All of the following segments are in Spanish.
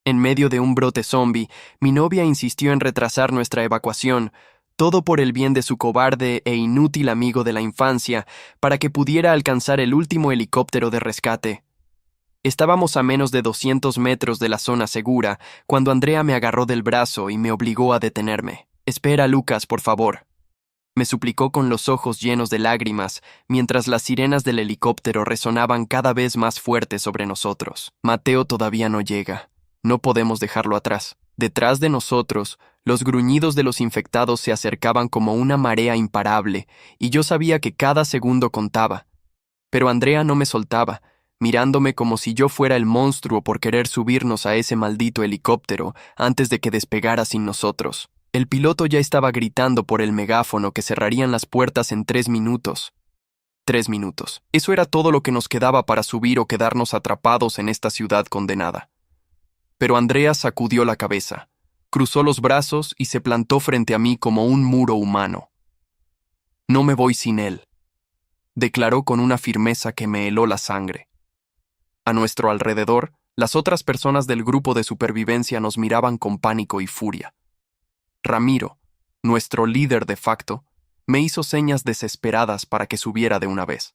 En medio de un brote zombie, mi novia insistió en retrasar nuestra evacuación, todo por el bien de su cobarde e inútil amigo de la infancia, para que pudiera alcanzar el último helicóptero de rescate. Estábamos a menos de 200 metros de la zona segura, cuando Andrea me agarró del brazo y me obligó a detenerme. «Espera, Lucas, por favor», me suplicó con los ojos llenos de lágrimas, mientras las sirenas del helicóptero resonaban cada vez más fuerte sobre nosotros. «Mateo todavía no llega. No podemos dejarlo atrás». Detrás de nosotros, los gruñidos de los infectados se acercaban como una marea imparable, y yo sabía que cada segundo contaba. Pero Andrea no me soltaba, mirándome como si yo fuera el monstruo por querer subirnos a ese maldito helicóptero antes de que despegara sin nosotros. El piloto ya estaba gritando por el megáfono que cerrarían las puertas en 3 minutos. 3 minutos. Eso era todo lo que nos quedaba para subir o quedarnos atrapados en esta ciudad condenada. Pero Andrea sacudió la cabeza, cruzó los brazos y se plantó frente a mí como un muro humano. «No me voy sin él», declaró con una firmeza que me heló la sangre. A nuestro alrededor, las otras personas del grupo de supervivencia nos miraban con pánico y furia. Ramiro, nuestro líder de facto, me hizo señas desesperadas para que subiera de una vez.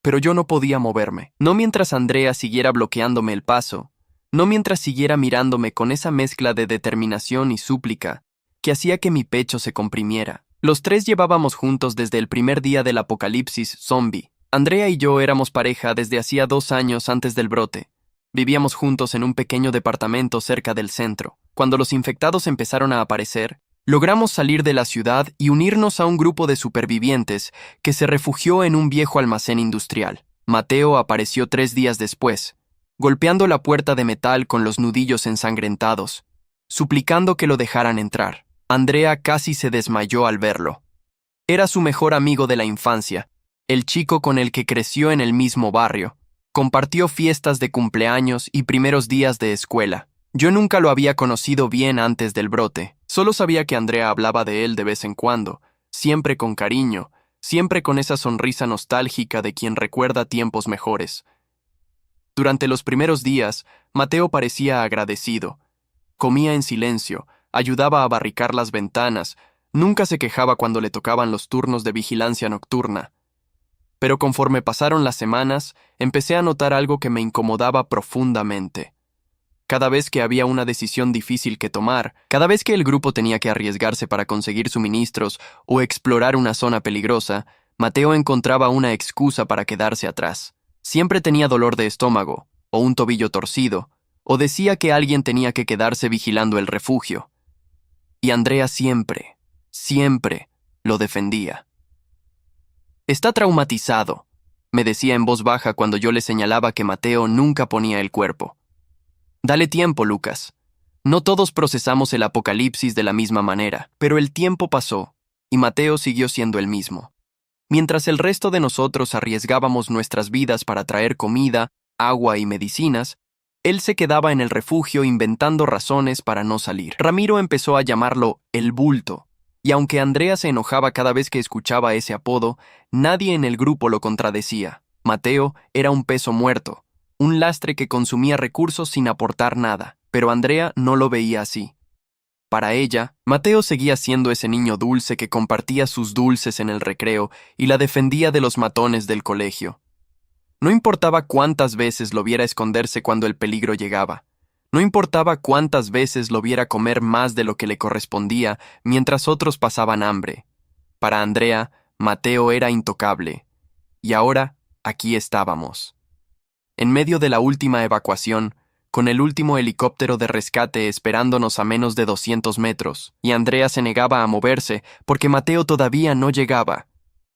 Pero yo no podía moverme, no mientras Andrea siguiera bloqueándome el paso, no mientras siguiera mirándome con esa mezcla de determinación y súplica que hacía que mi pecho se comprimiera. Los tres llevábamos juntos desde el primer día del apocalipsis zombie. Andrea y yo éramos pareja desde hacía 2 años antes del brote. Vivíamos juntos en un pequeño departamento cerca del centro. Cuando los infectados empezaron a aparecer, logramos salir de la ciudad y unirnos a un grupo de supervivientes que se refugió en un viejo almacén industrial. Mateo apareció 3 días después, golpeando la puerta de metal con los nudillos ensangrentados, suplicando que lo dejaran entrar. Andrea casi se desmayó al verlo. Era su mejor amigo de la infancia, el chico con el que creció en el mismo barrio. Compartió fiestas de cumpleaños y primeros días de escuela. Yo nunca lo había conocido bien antes del brote. Solo sabía que Andrea hablaba de él de vez en cuando, siempre con cariño, siempre con esa sonrisa nostálgica de quien recuerda tiempos mejores. Durante los primeros días, Mateo parecía agradecido. Comía en silencio, ayudaba a barricar las ventanas, nunca se quejaba cuando le tocaban los turnos de vigilancia nocturna. Pero conforme pasaron las semanas, empecé a notar algo que me incomodaba profundamente. Cada vez que había una decisión difícil que tomar, cada vez que el grupo tenía que arriesgarse para conseguir suministros o explorar una zona peligrosa, Mateo encontraba una excusa para quedarse atrás. Siempre tenía dolor de estómago, o un tobillo torcido, o decía que alguien tenía que quedarse vigilando el refugio. Y Andrea siempre lo defendía. «Está traumatizado», me decía en voz baja cuando yo le señalaba que Mateo nunca ponía el cuerpo. «Dale tiempo, Lucas. No todos procesamos el apocalipsis de la misma manera». Pero el tiempo pasó, y Mateo siguió siendo el mismo. Mientras el resto de nosotros arriesgábamos nuestras vidas para traer comida, agua y medicinas, él se quedaba en el refugio inventando razones para no salir. Ramiro empezó a llamarlo el bulto, y aunque Andrea se enojaba cada vez que escuchaba ese apodo, nadie en el grupo lo contradecía. Mateo era un peso muerto, un lastre que consumía recursos sin aportar nada, pero Andrea no lo veía así. Para ella, Mateo seguía siendo ese niño dulce que compartía sus dulces en el recreo y la defendía de los matones del colegio. No importaba cuántas veces lo viera esconderse cuando el peligro llegaba. No importaba cuántas veces lo viera comer más de lo que le correspondía mientras otros pasaban hambre. Para Andrea, Mateo era intocable. Y ahora, aquí estábamos. En medio de la última evacuación, con el último helicóptero de rescate esperándonos a menos de 200 metros, y Andrea se negaba a moverse porque Mateo todavía no llegaba.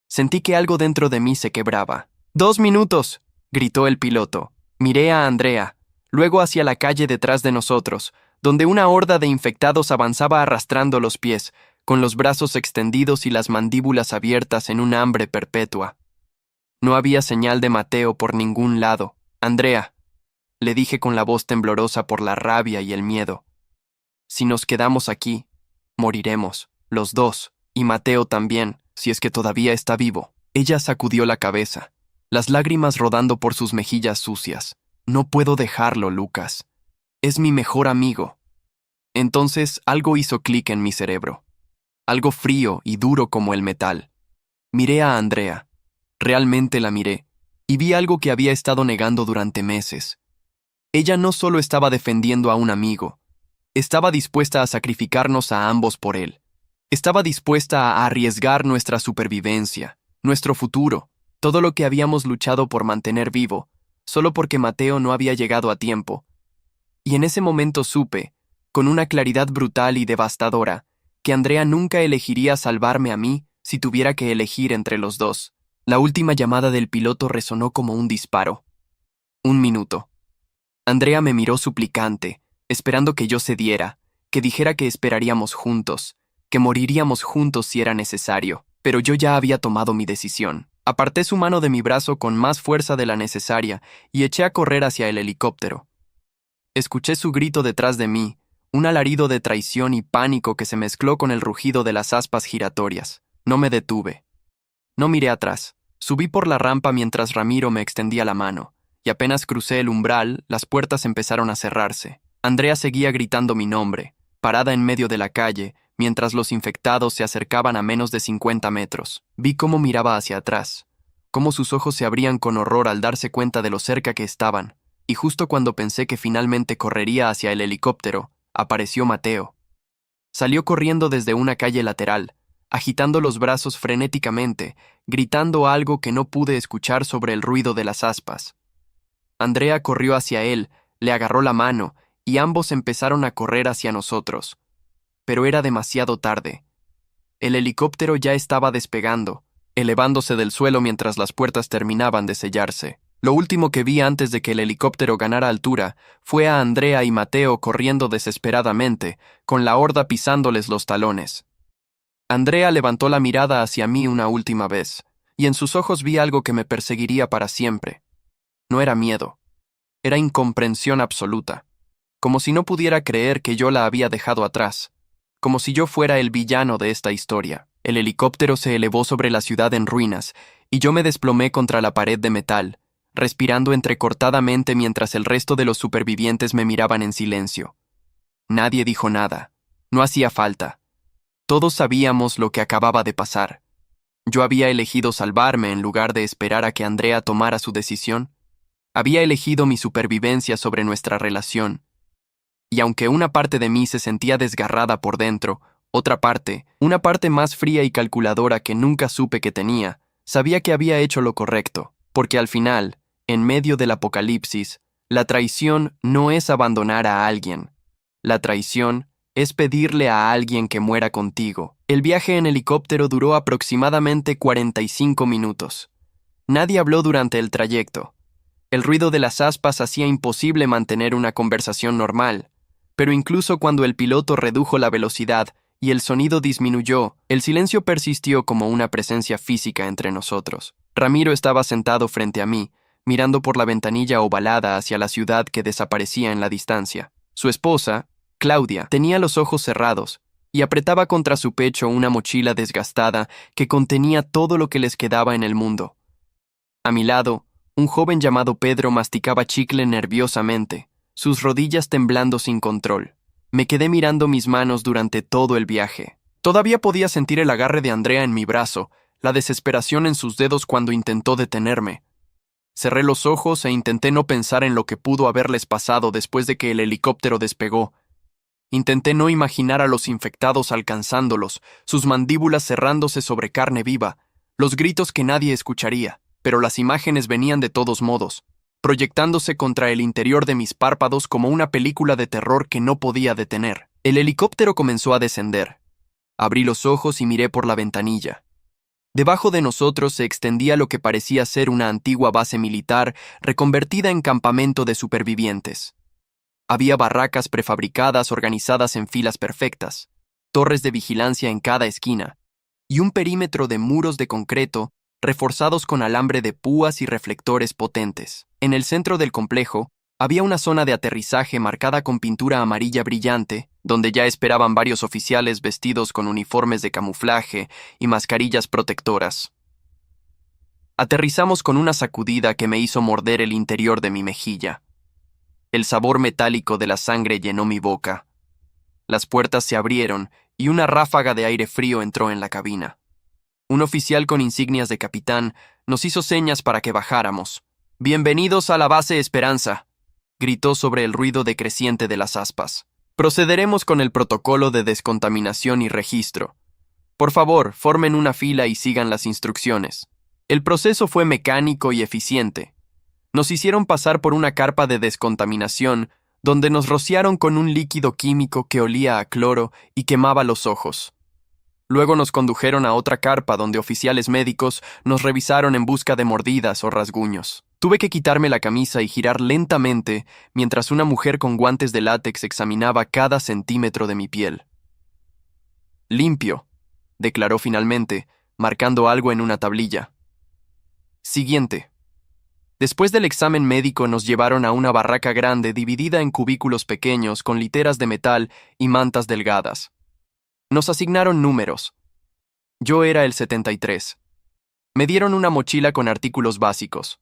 Sentí que algo dentro de mí se quebraba. «¡2 minutos!», gritó el piloto. Miré a Andrea, luego hacia la calle detrás de nosotros, donde una horda de infectados avanzaba arrastrando los pies, con los brazos extendidos y las mandíbulas abiertas en un hambre perpetua. No había señal de Mateo por ningún lado. «Andrea», le dije con la voz temblorosa por la rabia y el miedo, «si nos quedamos aquí, moriremos, los dos, y Mateo también, si es que todavía está vivo». Ella sacudió la cabeza, las lágrimas rodando por sus mejillas sucias. «No puedo dejarlo, Lucas. Es mi mejor amigo. Entonces algo hizo clic en mi cerebro. Algo frío y duro como el metal. Miré a Andrea. Realmente la miré. Y vi algo que había estado negando durante meses. Ella no solo estaba defendiendo a un amigo, estaba dispuesta a sacrificarnos a ambos por él. Estaba dispuesta a arriesgar nuestra supervivencia, nuestro futuro, todo lo que habíamos luchado por mantener vivo, solo porque Mateo no había llegado a tiempo. Y en ese momento supe, con una claridad brutal y devastadora, que Andrea nunca elegiría salvarme a mí si tuviera que elegir entre los dos. La última llamada del piloto resonó como un disparo. 1 minuto. Andrea me miró suplicante, esperando que yo cediera, que dijera que esperaríamos juntos, que moriríamos juntos si era necesario, pero yo ya había tomado mi decisión. Aparté su mano de mi brazo con más fuerza de la necesaria y eché a correr hacia el helicóptero. Escuché su grito detrás de mí, un alarido de traición y pánico que se mezcló con el rugido de las aspas giratorias. No me detuve. No miré atrás. Subí por la rampa mientras Ramiro me extendía la mano, y apenas crucé el umbral, las puertas empezaron a cerrarse. Andrea seguía gritando mi nombre, parada en medio de la calle, mientras los infectados se acercaban a menos de 50 metros. Vi cómo miraba hacia atrás, cómo sus ojos se abrían con horror al darse cuenta de lo cerca que estaban, y justo cuando pensé que finalmente correría hacia el helicóptero, apareció Mateo. Salió corriendo desde una calle lateral, agitando los brazos frenéticamente, gritando algo que no pude escuchar sobre el ruido de las aspas. Andrea corrió hacia él, le agarró la mano, y ambos empezaron a correr hacia nosotros. Pero era demasiado tarde. El helicóptero ya estaba despegando, elevándose del suelo mientras las puertas terminaban de sellarse. Lo último que vi antes de que el helicóptero ganara altura fue a Andrea y Mateo corriendo desesperadamente, con la horda pisándoles los talones. Andrea levantó la mirada hacia mí una última vez, y en sus ojos vi algo que me perseguiría para siempre. No era miedo, era incomprensión absoluta, como si no pudiera creer que yo la había dejado atrás, como si yo fuera el villano de esta historia. El helicóptero se elevó sobre la ciudad en ruinas, y yo me desplomé contra la pared de metal, respirando entrecortadamente mientras el resto de los supervivientes me miraban en silencio. Nadie dijo nada, no hacía falta. Todos sabíamos lo que acababa de pasar. Yo había elegido salvarme en lugar de esperar a que Andrea tomara su decisión. Había elegido mi supervivencia sobre nuestra relación. Y aunque una parte de mí se sentía desgarrada por dentro, otra parte, una parte más fría y calculadora que nunca supe que tenía, sabía que había hecho lo correcto, porque al final, en medio del apocalipsis, la traición no es abandonar a alguien. La traición es pedirle a alguien que muera contigo. El viaje en helicóptero duró aproximadamente 45 minutos. Nadie habló durante el trayecto. El ruido de las aspas hacía imposible mantener una conversación normal, pero incluso cuando el piloto redujo la velocidad y el sonido disminuyó, el silencio persistió como una presencia física entre nosotros. Ramiro estaba sentado frente a mí, mirando por la ventanilla ovalada hacia la ciudad que desaparecía en la distancia. Su esposa, Claudia, tenía los ojos cerrados y apretaba contra su pecho una mochila desgastada que contenía todo lo que les quedaba en el mundo. A mi lado, un joven llamado Pedro masticaba chicle nerviosamente, sus rodillas temblando sin control. Me quedé mirando mis manos durante todo el viaje. Todavía podía sentir el agarre de Andrea en mi brazo, la desesperación en sus dedos cuando intentó detenerme. Cerré los ojos e intenté no pensar en lo que pudo haberles pasado después de que el helicóptero despegó. Intenté no imaginar a los infectados alcanzándolos, sus mandíbulas cerrándose sobre carne viva, los gritos que nadie escucharía, pero las imágenes venían de todos modos, proyectándose contra el interior de mis párpados como una película de terror que no podía detener. El helicóptero comenzó a descender. Abrí los ojos y miré por la ventanilla. Debajo de nosotros se extendía lo que parecía ser una antigua base militar reconvertida en campamento de supervivientes. Había barracas prefabricadas organizadas en filas perfectas, torres de vigilancia en cada esquina, y un perímetro de muros de concreto reforzados con alambre de púas y reflectores potentes. En el centro del complejo había una zona de aterrizaje marcada con pintura amarilla brillante, donde ya esperaban varios oficiales vestidos con uniformes de camuflaje y mascarillas protectoras. Aterrizamos con una sacudida que me hizo morder el interior de mi mejilla. El sabor metálico de la sangre llenó mi boca. Las puertas se abrieron y una ráfaga de aire frío entró en la cabina. Un oficial con insignias de capitán nos hizo señas para que bajáramos. «Bienvenidos a la base Esperanza», gritó sobre el ruido decreciente de las aspas. «Procederemos con el protocolo de descontaminación y registro. Por favor, formen una fila y sigan las instrucciones». El proceso fue mecánico y eficiente. Nos hicieron pasar por una carpa de descontaminación, donde nos rociaron con un líquido químico que olía a cloro y quemaba los ojos. Luego nos condujeron a otra carpa donde oficiales médicos nos revisaron en busca de mordidas o rasguños. Tuve que quitarme la camisa y girar lentamente mientras una mujer con guantes de látex examinaba cada centímetro de mi piel. «Limpio», declaró finalmente, marcando algo en una tablilla. «Siguiente». Después del examen médico nos llevaron a una barraca grande dividida en cubículos pequeños con literas de metal y mantas delgadas. Nos asignaron números. Yo era el 73. Me dieron una mochila con artículos básicos,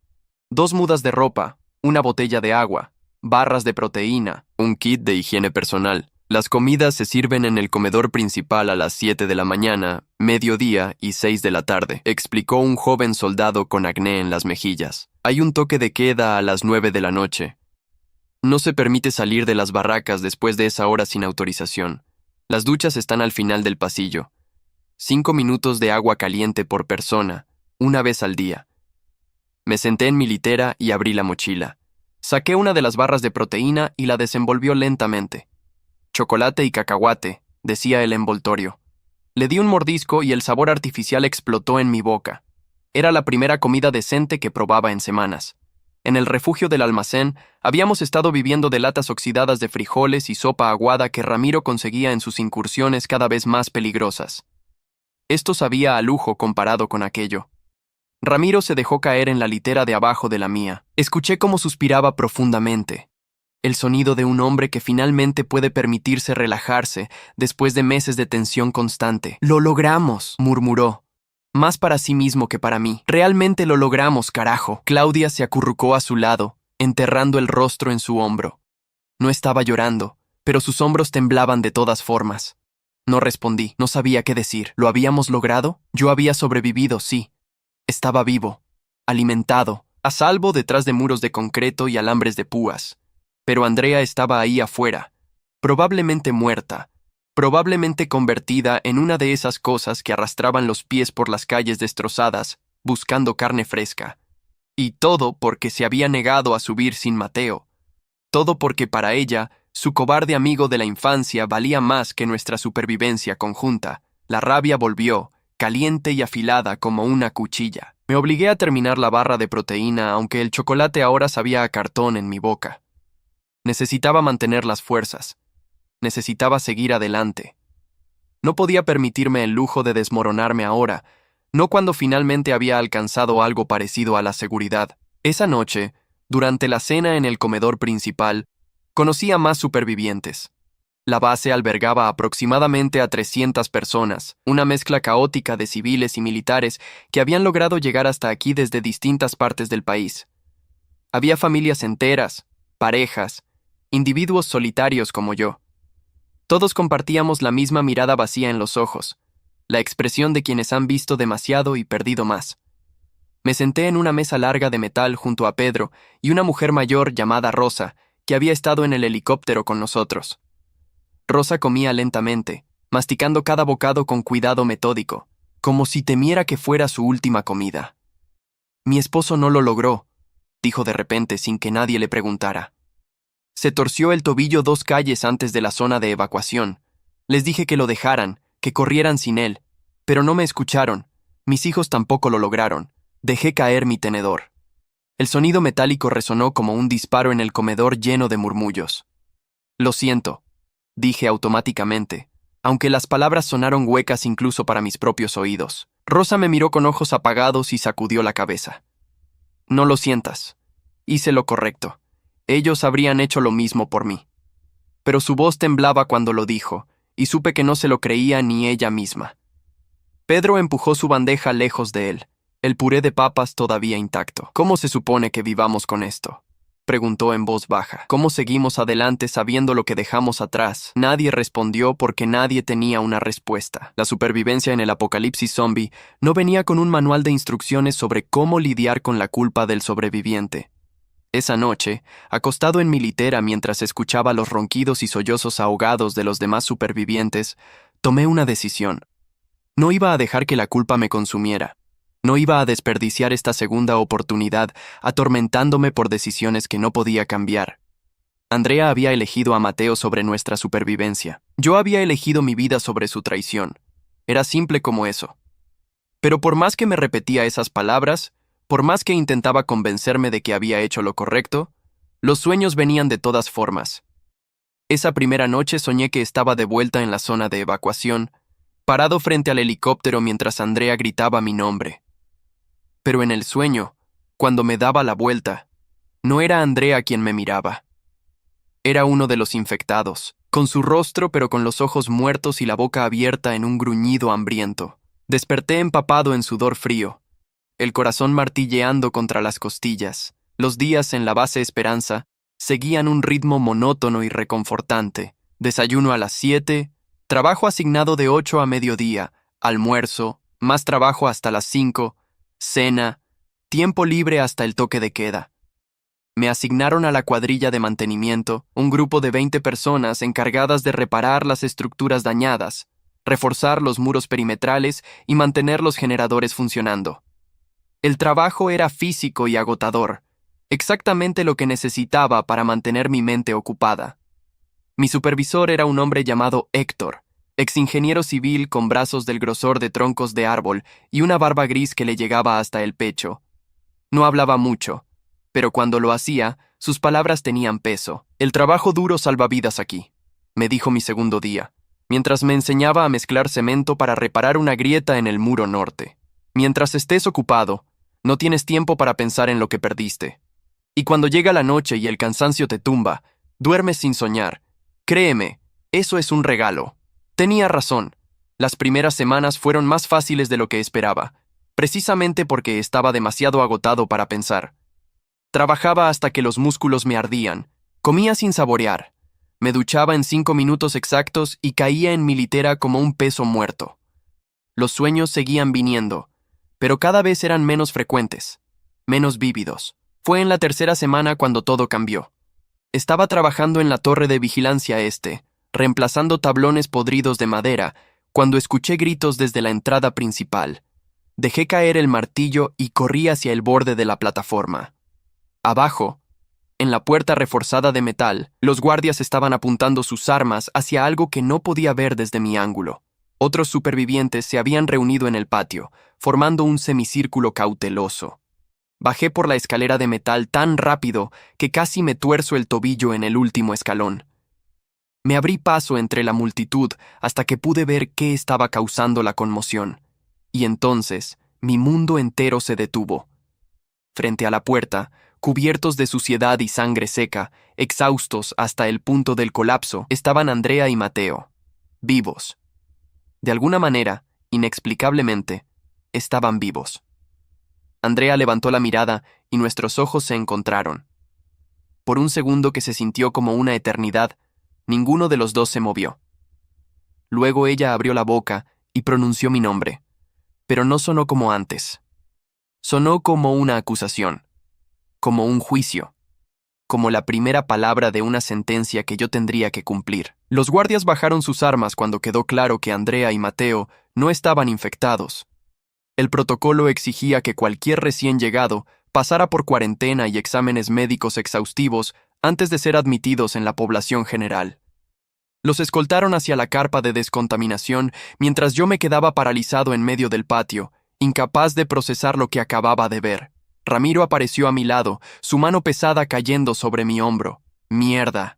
2 mudas de ropa, una botella de agua, barras de proteína, un kit de higiene personal. Las comidas se sirven en el comedor principal a las 7 de la mañana, mediodía y 6 de la tarde, explicó un joven soldado con acné en las mejillas. Hay un toque de queda a las 9 de la noche. No se permite salir de las barracas después de esa hora sin autorización. Las duchas están al final del pasillo. 5 minutos de agua caliente por persona, una vez al día. Me senté en mi litera y abrí la mochila. Saqué una de las barras de proteína y la desenvolvió lentamente. «Chocolate y cacahuate», decía el envoltorio. Le di un mordisco y el sabor artificial explotó en mi boca. Era la primera comida decente que probaba en semanas. En el refugio del almacén habíamos estado viviendo de latas oxidadas de frijoles y sopa aguada que Ramiro conseguía en sus incursiones cada vez más peligrosas. Esto sabía a lujo comparado con aquello. Ramiro se dejó caer en la litera de abajo de la mía. Escuché cómo suspiraba profundamente. El sonido de un hombre que finalmente puede permitirse relajarse después de meses de tensión constante. «Lo logramos», murmuró. Más para sí mismo que para mí. «Realmente lo logramos, carajo». Claudia se acurrucó a su lado, enterrando el rostro en su hombro. No estaba llorando, pero sus hombros temblaban de todas formas. No respondí, no sabía qué decir. ¿Lo habíamos logrado? Yo había sobrevivido, sí. Estaba vivo, alimentado, a salvo detrás de muros de concreto y alambres de púas. Pero Andrea estaba ahí afuera, probablemente muerta, probablemente convertida en una de esas cosas que arrastraban los pies por las calles destrozadas, buscando carne fresca. Y todo porque se había negado a subir sin Mateo. Todo porque para ella, su cobarde amigo de la infancia valía más que nuestra supervivencia conjunta. La rabia volvió, caliente y afilada como una cuchilla. Me obligué a terminar la barra de proteína, aunque el chocolate ahora sabía a cartón en mi boca. Necesitaba mantener las fuerzas. Necesitaba seguir adelante. No podía permitirme el lujo de desmoronarme ahora, no cuando finalmente había alcanzado algo parecido a la seguridad. Esa noche, durante la cena en el comedor principal, conocí a más supervivientes. La base albergaba aproximadamente a 300 personas, una mezcla caótica de civiles y militares que habían logrado llegar hasta aquí desde distintas partes del país. Había familias enteras, parejas, individuos solitarios como yo. Todos compartíamos la misma mirada vacía en los ojos, la expresión de quienes han visto demasiado y perdido más. Me senté en una mesa larga de metal junto a Pedro y una mujer mayor llamada Rosa, que había estado en el helicóptero con nosotros. Rosa comía lentamente, masticando cada bocado con cuidado metódico, como si temiera que fuera su última comida. «Mi esposo no lo logró», dijo de repente sin que nadie le preguntara. «Se torció el tobillo 2 calles antes de la zona de evacuación. Les dije que lo dejaran, que corrieran sin él, pero no me escucharon. Mis hijos tampoco lo lograron. Dejé caer mi tenedor». El sonido metálico resonó como un disparo en el comedor lleno de murmullos. «Lo siento», dije automáticamente, aunque las palabras sonaron huecas incluso para mis propios oídos. Rosa me miró con ojos apagados y sacudió la cabeza. «No lo sientas. Hice lo correcto. Ellos habrían hecho lo mismo por mí». Pero su voz temblaba cuando lo dijo, y supe que no se lo creía ni ella misma. Pedro empujó su bandeja lejos de él, el puré de papas todavía intacto. «¿Cómo se supone que vivamos con esto?», Preguntó en voz baja. ¿Cómo seguimos adelante sabiendo lo que dejamos atrás? Nadie respondió porque nadie tenía una respuesta. La supervivencia en el apocalipsis zombie no venía con un manual de instrucciones sobre cómo lidiar con la culpa del sobreviviente. Esa noche, acostado en mi litera mientras escuchaba los ronquidos y sollozos ahogados de los demás supervivientes, tomé una decisión. No iba a dejar que la culpa me consumiera. No iba a desperdiciar esta segunda oportunidad atormentándome por decisiones que no podía cambiar. Andrea había elegido a Mateo sobre nuestra supervivencia. Yo había elegido mi vida sobre su traición. Era simple como eso. Pero por más que me repetía esas palabras, por más que intentaba convencerme de que había hecho lo correcto, los sueños venían de todas formas. Esa primera noche soñé que estaba de vuelta en la zona de evacuación, parado frente al helicóptero mientras Andrea gritaba mi nombre. Pero en el sueño, cuando me daba la vuelta, no era Andrea quien me miraba. Era uno de los infectados, con su rostro pero con los ojos muertos y la boca abierta en un gruñido hambriento. Desperté empapado en sudor frío, el corazón martilleando contra las costillas. Los días en la base Esperanza seguían un ritmo monótono y reconfortante. Desayuno a las 7, trabajo asignado de 8 a mediodía, almuerzo, más trabajo hasta las 5, cena, tiempo libre hasta el toque de queda. Me asignaron a la cuadrilla de mantenimiento, un grupo de 20 personas encargadas de reparar las estructuras dañadas, reforzar los muros perimetrales y mantener los generadores funcionando. El trabajo era físico y agotador, exactamente lo que necesitaba para mantener mi mente ocupada. Mi supervisor era un hombre llamado Héctor, exingeniero civil con brazos del grosor de troncos de árbol y una barba gris que le llegaba hasta el pecho. No hablaba mucho, pero cuando lo hacía, sus palabras tenían peso. El trabajo duro salva vidas aquí, me dijo mi segundo día, mientras me enseñaba a mezclar cemento para reparar una grieta en el muro norte. Mientras estés ocupado, no tienes tiempo para pensar en lo que perdiste. Y cuando llega la noche y el cansancio te tumba, duermes sin soñar. Créeme, eso es un regalo. Tenía razón. Las primeras semanas fueron más fáciles de lo que esperaba, precisamente porque estaba demasiado agotado para pensar. Trabajaba hasta que los músculos me ardían. Comía sin saborear. Me duchaba en 5 minutos exactos y caía en mi litera como un peso muerto. Los sueños seguían viniendo, pero cada vez eran menos frecuentes, menos vívidos. Fue en la tercera semana cuando todo cambió. Estaba trabajando en la torre de vigilancia reemplazando tablones podridos de madera, cuando escuché gritos desde la entrada principal. Dejé caer el martillo y corrí hacia el borde de la plataforma. Abajo, en la puerta reforzada de metal, los guardias estaban apuntando sus armas hacia algo que no podía ver desde mi ángulo. Otros supervivientes se habían reunido en el patio, formando un semicírculo cauteloso. Bajé por la escalera de metal tan rápido que casi me tuerzo el tobillo en el último escalón. Me abrí paso entre la multitud hasta que pude ver qué estaba causando la conmoción. Y entonces, mi mundo entero se detuvo. Frente a la puerta, cubiertos de suciedad y sangre seca, exhaustos hasta el punto del colapso, estaban Andrea y Mateo. Vivos. De alguna manera, inexplicablemente, estaban vivos. Andrea levantó la mirada y nuestros ojos se encontraron. Por un segundo que se sintió como una eternidad, ninguno de los dos se movió. Luego ella abrió la boca y pronunció mi nombre, pero no sonó como antes. Sonó como una acusación, como un juicio, como la primera palabra de una sentencia que yo tendría que cumplir. Los guardias bajaron sus armas cuando quedó claro que Andrea y Mateo no estaban infectados. El protocolo exigía que cualquier recién llegado pasara por cuarentena y exámenes médicos exhaustivos antes de ser admitidos en la población general. Los escoltaron hacia la carpa de descontaminación mientras yo me quedaba paralizado en medio del patio, incapaz de procesar lo que acababa de ver. Ramiro apareció a mi lado, su mano pesada cayendo sobre mi hombro. «Mierda»,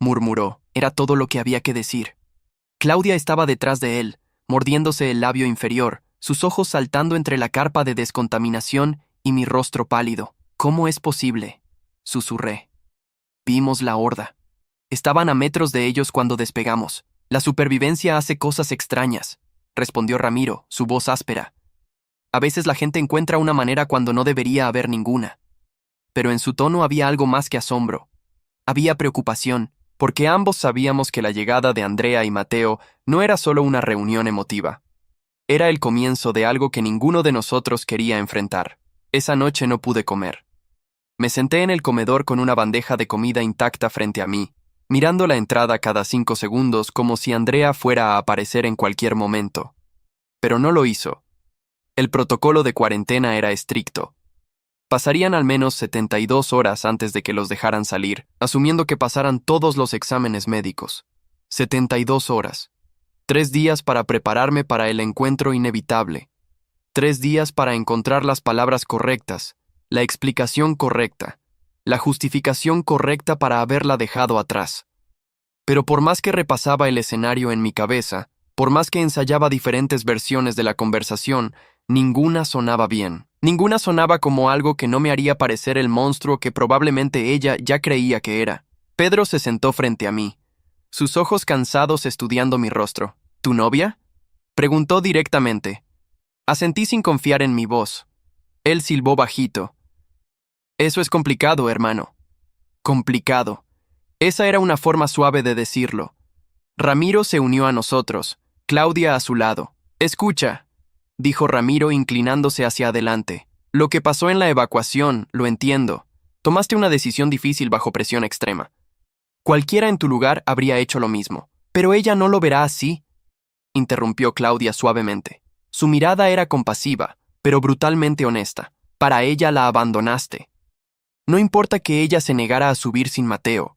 murmuró. Era todo lo que había que decir. Claudia estaba detrás de él, mordiéndose el labio inferior, sus ojos saltando entre la carpa de descontaminación y mi rostro pálido. «¿Cómo es posible?», susurré. Vimos la horda. Estaban a metros de ellos cuando despegamos. «La supervivencia hace cosas extrañas», respondió Ramiro, su voz áspera. «A veces la gente encuentra una manera cuando no debería haber ninguna». pero en su tono había algo más que asombro. Había preocupación, porque ambos sabíamos que la llegada de Andrea y Mateo no era solo una reunión emotiva. Era el comienzo de algo que ninguno de nosotros quería enfrentar. Esa noche no pude comer. Me senté en el comedor con una bandeja de comida intacta frente a mí, mirando la entrada cada 5 segundos como si Andrea fuera a aparecer en cualquier momento. Pero no lo hizo. El protocolo de cuarentena era estricto. Pasarían al menos 72 horas antes de que los dejaran salir, asumiendo que pasaran todos los exámenes médicos. 72 horas. 3 días para prepararme para el encuentro inevitable. 3 días para encontrar las palabras correctas, la explicación correcta, la justificación correcta para haberla dejado atrás. Pero por más que repasaba el escenario en mi cabeza, por más que ensayaba diferentes versiones de la conversación, ninguna sonaba bien. Ninguna sonaba como algo que no me haría parecer el monstruo que probablemente ella ya creía que era. Pedro se sentó frente a mí, sus ojos cansados estudiando mi rostro. ¿Tu novia?, preguntó directamente. Asentí sin confiar en mi voz. Él silbó bajito. Eso es complicado, hermano. Complicado. Esa era una forma suave de decirlo. Ramiro se unió a nosotros, Claudia a su lado. Escucha, dijo Ramiro inclinándose hacia adelante. Lo que pasó en la evacuación, lo entiendo. Tomaste una decisión difícil bajo presión extrema. Cualquiera en tu lugar habría hecho lo mismo. Pero ella no lo verá así, interrumpió Claudia suavemente. Su mirada era compasiva, pero brutalmente honesta. Para ella la abandonaste. No importa que ella se negara a subir sin Mateo.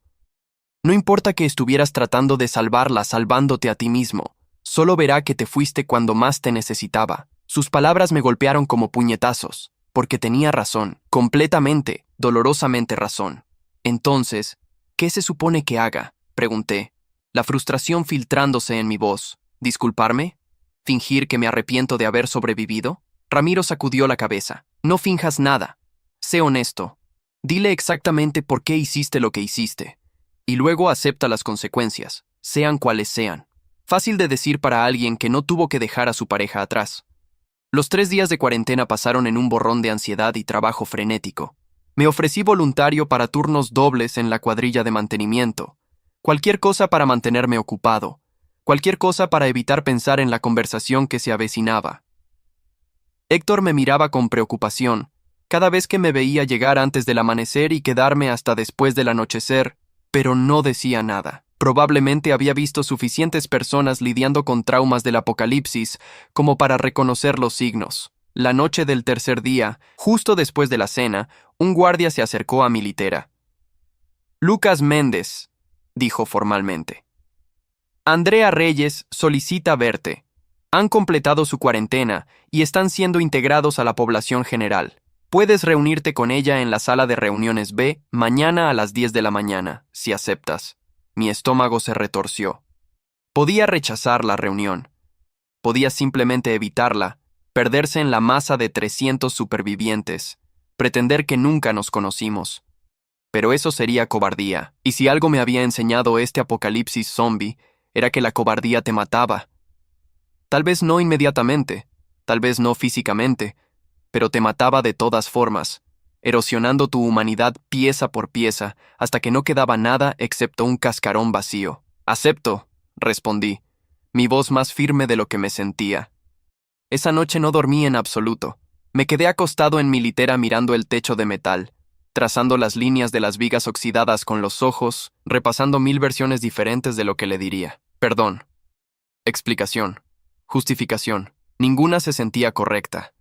No importa que estuvieras tratando de salvarla salvándote a ti mismo. Solo verá que te fuiste cuando más te necesitaba. Sus palabras me golpearon como puñetazos, porque tenía razón, completamente, dolorosamente razón. Entonces, ¿qué se supone que haga?, pregunté, la frustración filtrándose en mi voz. ¿Disculparme? ¿Fingir que me arrepiento de haber sobrevivido? Ramiro sacudió la cabeza. No finjas nada. Sé honesto. Dile exactamente por qué hiciste lo que hiciste. Y luego acepta las consecuencias, sean cuales sean. Fácil de decir para alguien que no tuvo que dejar a su pareja atrás. Los 3 días de cuarentena pasaron en un borrón de ansiedad y trabajo frenético. Me ofrecí voluntario para turnos dobles en la cuadrilla de mantenimiento. Cualquier cosa para mantenerme ocupado. Cualquier cosa para evitar pensar en la conversación que se avecinaba. Héctor me miraba con preocupación, cada vez que me veía llegar antes del amanecer y quedarme hasta después del anochecer, pero no decía nada. Probablemente había visto suficientes personas lidiando con traumas del apocalipsis como para reconocer los signos. La noche del tercer día, justo después de la cena, un guardia se acercó a mi litera. Lucas Méndez, dijo formalmente. Andrea Reyes solicita verte. Han completado su cuarentena y están siendo integrados a la población general. Puedes reunirte con ella en la sala de reuniones B mañana a las 10 de la mañana, si aceptas. Mi estómago se retorció. Podía rechazar la reunión. Podía simplemente evitarla, perderse en la masa de 300 supervivientes, pretender que nunca nos conocimos. Pero eso sería cobardía, y si algo me había enseñado este apocalipsis zombie, era que la cobardía te mataba. Tal vez no inmediatamente, tal vez no físicamente, pero te mataba de todas formas, erosionando tu humanidad pieza por pieza hasta que no quedaba nada excepto un cascarón vacío. Acepto, respondí, mi voz más firme de lo que me sentía. Esa noche no dormí en absoluto. Me quedé acostado en mi litera mirando el techo de metal, trazando las líneas de las vigas oxidadas con los ojos, repasando 1000 versiones diferentes de lo que le diría. Perdón. Explicación. Justificación. Ninguna se sentía correcta.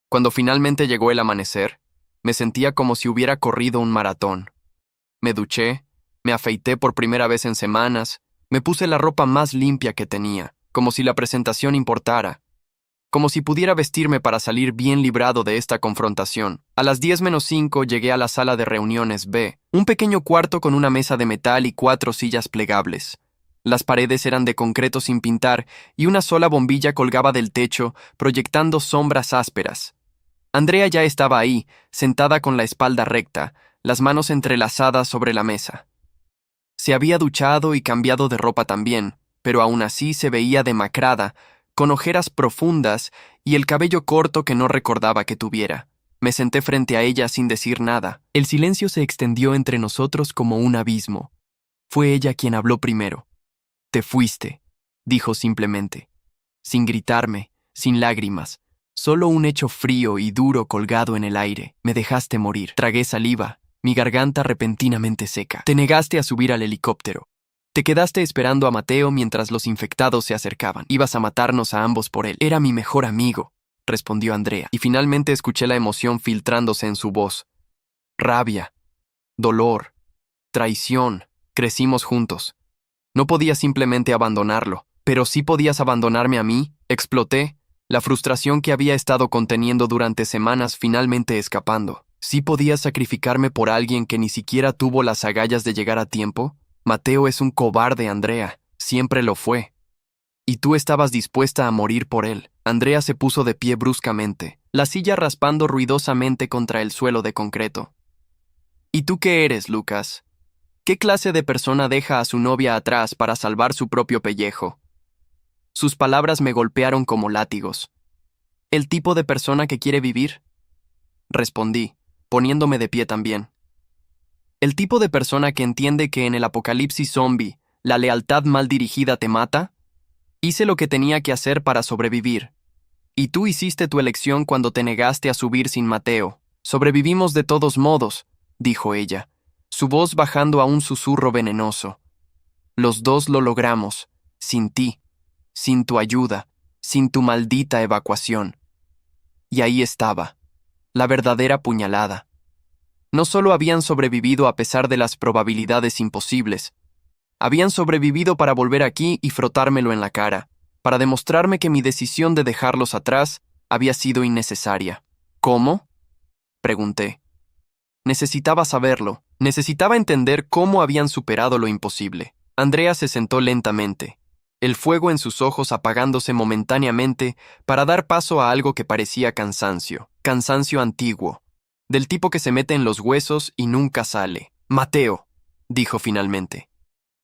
Cuando finalmente llegó el amanecer, me sentía como si hubiera corrido un maratón. Me duché, me afeité por primera vez en semanas, me puse la ropa más limpia que tenía, como si la presentación importara, como si pudiera vestirme para salir bien librado de esta confrontación. A las 10:05 llegué a la sala de reuniones B, un pequeño cuarto con una mesa de metal y 4 sillas plegables. Las paredes eran de concreto sin pintar y una sola bombilla colgaba del techo, proyectando sombras ásperas. Andrea ya estaba ahí, sentada con la espalda recta, las manos entrelazadas sobre la mesa. Se había duchado y cambiado de ropa también, pero aún así se veía demacrada, con ojeras profundas y el cabello corto que no recordaba que tuviera. Me senté frente a ella sin decir nada. El silencio se extendió entre nosotros como un abismo. Fue ella quien habló primero. «Te fuiste», dijo simplemente, sin gritarme, sin lágrimas, solo un hecho frío y duro colgado en el aire. Me dejaste morir. Tragué saliva, mi garganta repentinamente seca. Te negaste a subir al helicóptero. Te quedaste esperando a Mateo mientras los infectados se acercaban. Ibas a matarnos a ambos por él. Era mi mejor amigo, respondió Andrea, y finalmente escuché la emoción filtrándose en su voz. Rabia, dolor, traición. Crecimos juntos. No podía simplemente abandonarlo, pero sí podías abandonarme a mí. Exploté, la frustración que había estado conteniendo durante semanas finalmente escapando. ¿Sí podías sacrificarme por alguien que ni siquiera tuvo las agallas de llegar a tiempo? Mateo es un cobarde, Andrea. Siempre lo fue. Y tú estabas dispuesta a morir por él. Andrea se puso de pie bruscamente, la silla raspando ruidosamente contra el suelo de concreto. ¿Y tú qué eres, Lucas? ¿Qué clase de persona deja a su novia atrás para salvar su propio pellejo? Sus palabras me golpearon como látigos. ¿El tipo de persona que quiere vivir? Respondí, poniéndome de pie también. ¿El tipo de persona que entiende que en el apocalipsis zombie la lealtad mal dirigida te mata? Hice lo que tenía que hacer para sobrevivir. Y tú hiciste tu elección cuando te negaste a subir sin Mateo. Sobrevivimos de todos modos, dijo ella, su voz bajando a un susurro venenoso. Los dos lo logramos, sin ti, sin tu ayuda, sin tu maldita evacuación. Y ahí estaba, la verdadera puñalada. No solo habían sobrevivido a pesar de las probabilidades imposibles, habían sobrevivido para volver aquí y frotármelo en la cara, para demostrarme que mi decisión de dejarlos atrás había sido innecesaria. ¿Cómo?, pregunté. Necesitaba saberlo, necesitaba entender cómo habían superado lo imposible. Andrea se sentó lentamente, el fuego en sus ojos apagándose momentáneamente para dar paso a algo que parecía cansancio antiguo, del tipo que se mete en los huesos y nunca sale. Mateo, dijo finalmente.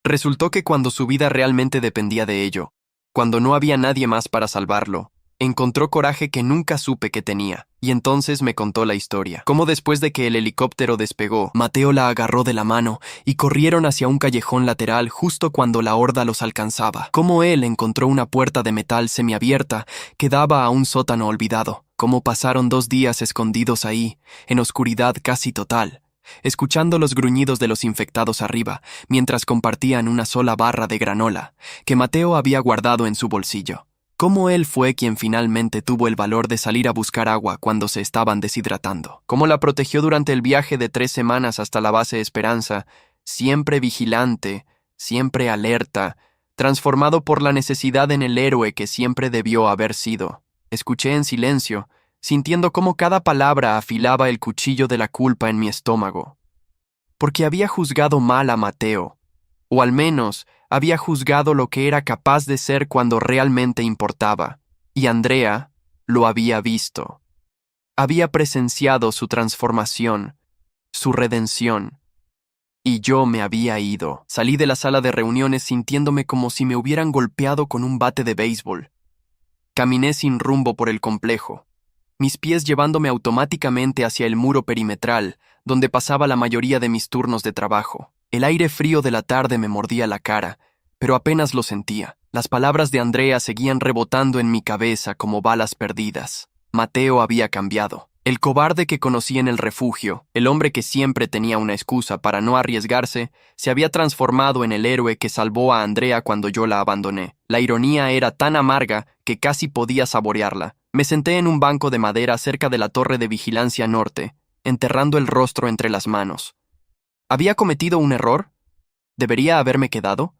Resultó que cuando su vida realmente dependía de ello, cuando no había nadie más para salvarlo, encontró coraje que nunca supe que tenía, y entonces me contó la historia. Cómo después de que el helicóptero despegó, Mateo la agarró de la mano y corrieron hacia un callejón lateral justo cuando la horda los alcanzaba. Cómo él encontró una puerta de metal semiabierta que daba a un sótano olvidado. Cómo pasaron 2 días escondidos ahí, en oscuridad casi total, escuchando los gruñidos de los infectados arriba, mientras compartían una sola barra de granola que Mateo había guardado en su bolsillo. Cómo él fue quien finalmente tuvo el valor de salir a buscar agua cuando se estaban deshidratando. Cómo la protegió durante el viaje de 3 semanas hasta la base Esperanza, siempre vigilante, siempre alerta, transformado por la necesidad en el héroe que siempre debió haber sido. Escuché en silencio, sintiendo cómo cada palabra afilaba el cuchillo de la culpa en mi estómago. Porque había juzgado mal a Mateo, o al menos había juzgado lo que era capaz de ser cuando realmente importaba, y Andrea lo había visto. Había presenciado su transformación, su redención, y yo me había ido. Salí de la sala de reuniones sintiéndome como si me hubieran golpeado con un bate de béisbol. Caminé sin rumbo por el complejo, mis pies llevándome automáticamente hacia el muro perimetral, donde pasaba la mayoría de mis turnos de trabajo. El aire frío de la tarde me mordía la cara, pero apenas lo sentía. Las palabras de Andrea seguían rebotando en mi cabeza como balas perdidas. Mateo había cambiado. El cobarde que conocí en el refugio, el hombre que siempre tenía una excusa para no arriesgarse, se había transformado en el héroe que salvó a Andrea cuando yo la abandoné. La ironía era tan amarga que casi podía saborearla. Me senté en un banco de madera cerca de la torre de vigilancia norte, enterrando el rostro entre las manos. ¿Había cometido un error? ¿Debería haberme quedado?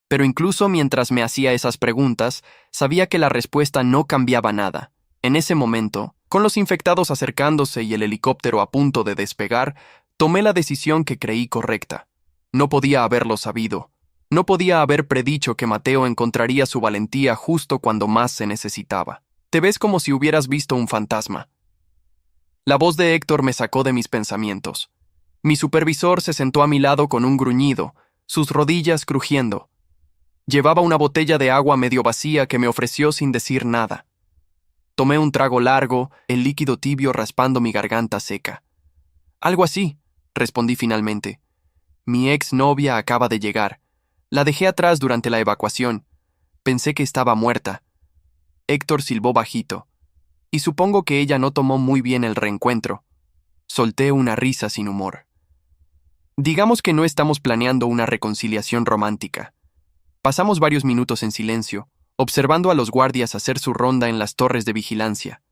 Pero incluso mientras me hacía esas preguntas, sabía que la respuesta no cambiaba nada. En ese momento, con los infectados acercándose y el helicóptero a punto de despegar, tomé la decisión que creí correcta. No podía haberlo sabido. No podía haber predicho que Mateo encontraría su valentía justo cuando más se necesitaba. Te ves como si hubieras visto un fantasma. La voz de Héctor me sacó de mis pensamientos. Mi supervisor se sentó a mi lado con un gruñido, sus rodillas crujiendo. Llevaba una botella de agua medio vacía que me ofreció sin decir nada. Tomé un trago largo, el líquido tibio raspando mi garganta seca. Algo así, respondí finalmente. Mi ex novia acaba de llegar. La dejé atrás durante la evacuación. Pensé que estaba muerta. Héctor silbó bajito. Y supongo que ella no tomó muy bien el reencuentro. Solté una risa sin humor. Digamos que no estamos planeando una reconciliación romántica. Pasamos varios minutos en silencio, observando a los guardias hacer su ronda en las torres de vigilancia.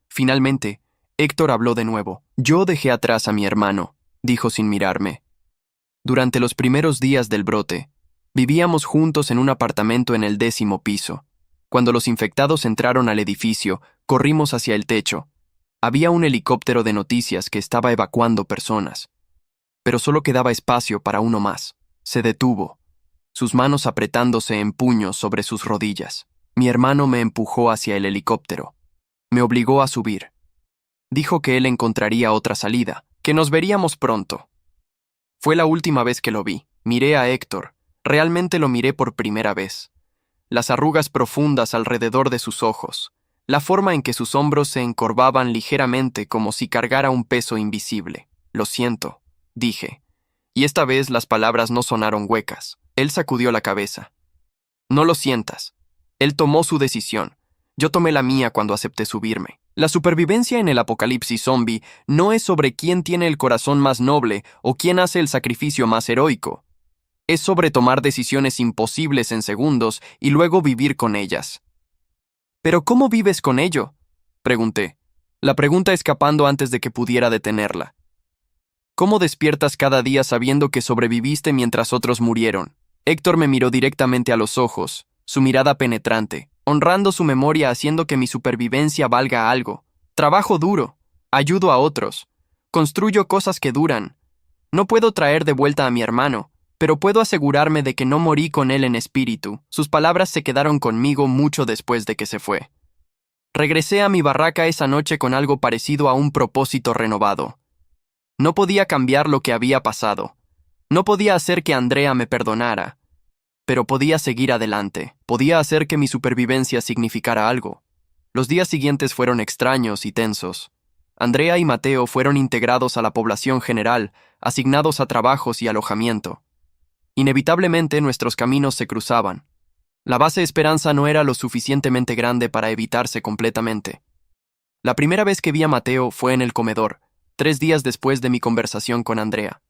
Finalmente, Héctor habló de nuevo. Yo dejé atrás a mi hermano, dijo sin mirarme. Durante los primeros días del brote, vivíamos juntos en un apartamento en el 10º piso. Cuando los infectados entraron al edificio, corrimos hacia el techo. Había un helicóptero de noticias que estaba evacuando personas. Pero solo quedaba espacio para uno más. Se detuvo, sus manos apretándose en puños sobre sus rodillas. Mi hermano me empujó hacia el helicóptero. Me obligó a subir. Dijo que él encontraría otra salida, que nos veríamos pronto. Fue la última vez que lo vi. Miré a Héctor. Realmente lo miré por primera vez. Las arrugas profundas alrededor de sus ojos, la forma en que sus hombros se encorvaban ligeramente como si cargara un peso invisible. Lo siento, dije. Y esta vez las palabras no sonaron huecas. Él sacudió la cabeza. No lo sientas. Él tomó su decisión. Yo tomé la mía cuando acepté subirme. La supervivencia en el apocalipsis zombie no es sobre quién tiene el corazón más noble o quién hace el sacrificio más heroico. Es sobre tomar decisiones imposibles en segundos y luego vivir con ellas. ¿Pero cómo vives con ello?, pregunté, la pregunta escapando antes de que pudiera detenerla. ¿Cómo despiertas cada día sabiendo que sobreviviste mientras otros murieron? Héctor me miró directamente a los ojos, su mirada penetrante, honrando su memoria haciendo que mi supervivencia valga algo. Trabajo duro, ayudo a otros, construyo cosas que duran. No puedo traer de vuelta a mi hermano, pero puedo asegurarme de que no morí con él en espíritu. Sus palabras se quedaron conmigo mucho después de que se fue. Regresé a mi barraca esa noche con algo parecido a un propósito renovado. No podía cambiar lo que había pasado. No podía hacer que Andrea me perdonara. Pero podía seguir adelante. Podía hacer que mi supervivencia significara algo. Los días siguientes fueron extraños y tensos. Andrea y Mateo fueron integrados a la población general, asignados a trabajos y alojamiento. Inevitablemente nuestros caminos se cruzaban. La base Esperanza no era lo suficientemente grande para evitarse completamente. La primera vez que vi a Mateo fue en el comedor, 3 días después de mi conversación con Andrea.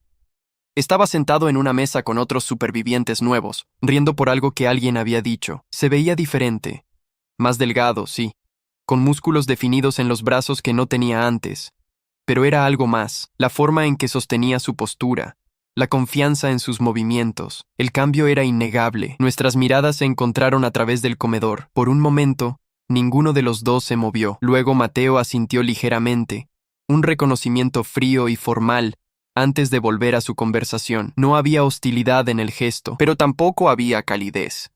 Estaba sentado en una mesa con otros supervivientes nuevos, riendo por algo que alguien había dicho. Se veía diferente. Más delgado, sí, con músculos definidos en los brazos que no tenía antes. Pero era algo más, la forma en que sostenía su postura, la confianza en sus movimientos. El cambio era innegable. Nuestras miradas se encontraron a través del comedor. Por un momento, ninguno de los dos se movió. Luego Mateo asintió ligeramente, un reconocimiento frío y formal, antes de volver a su conversación. No había hostilidad en el gesto, pero tampoco había calidez.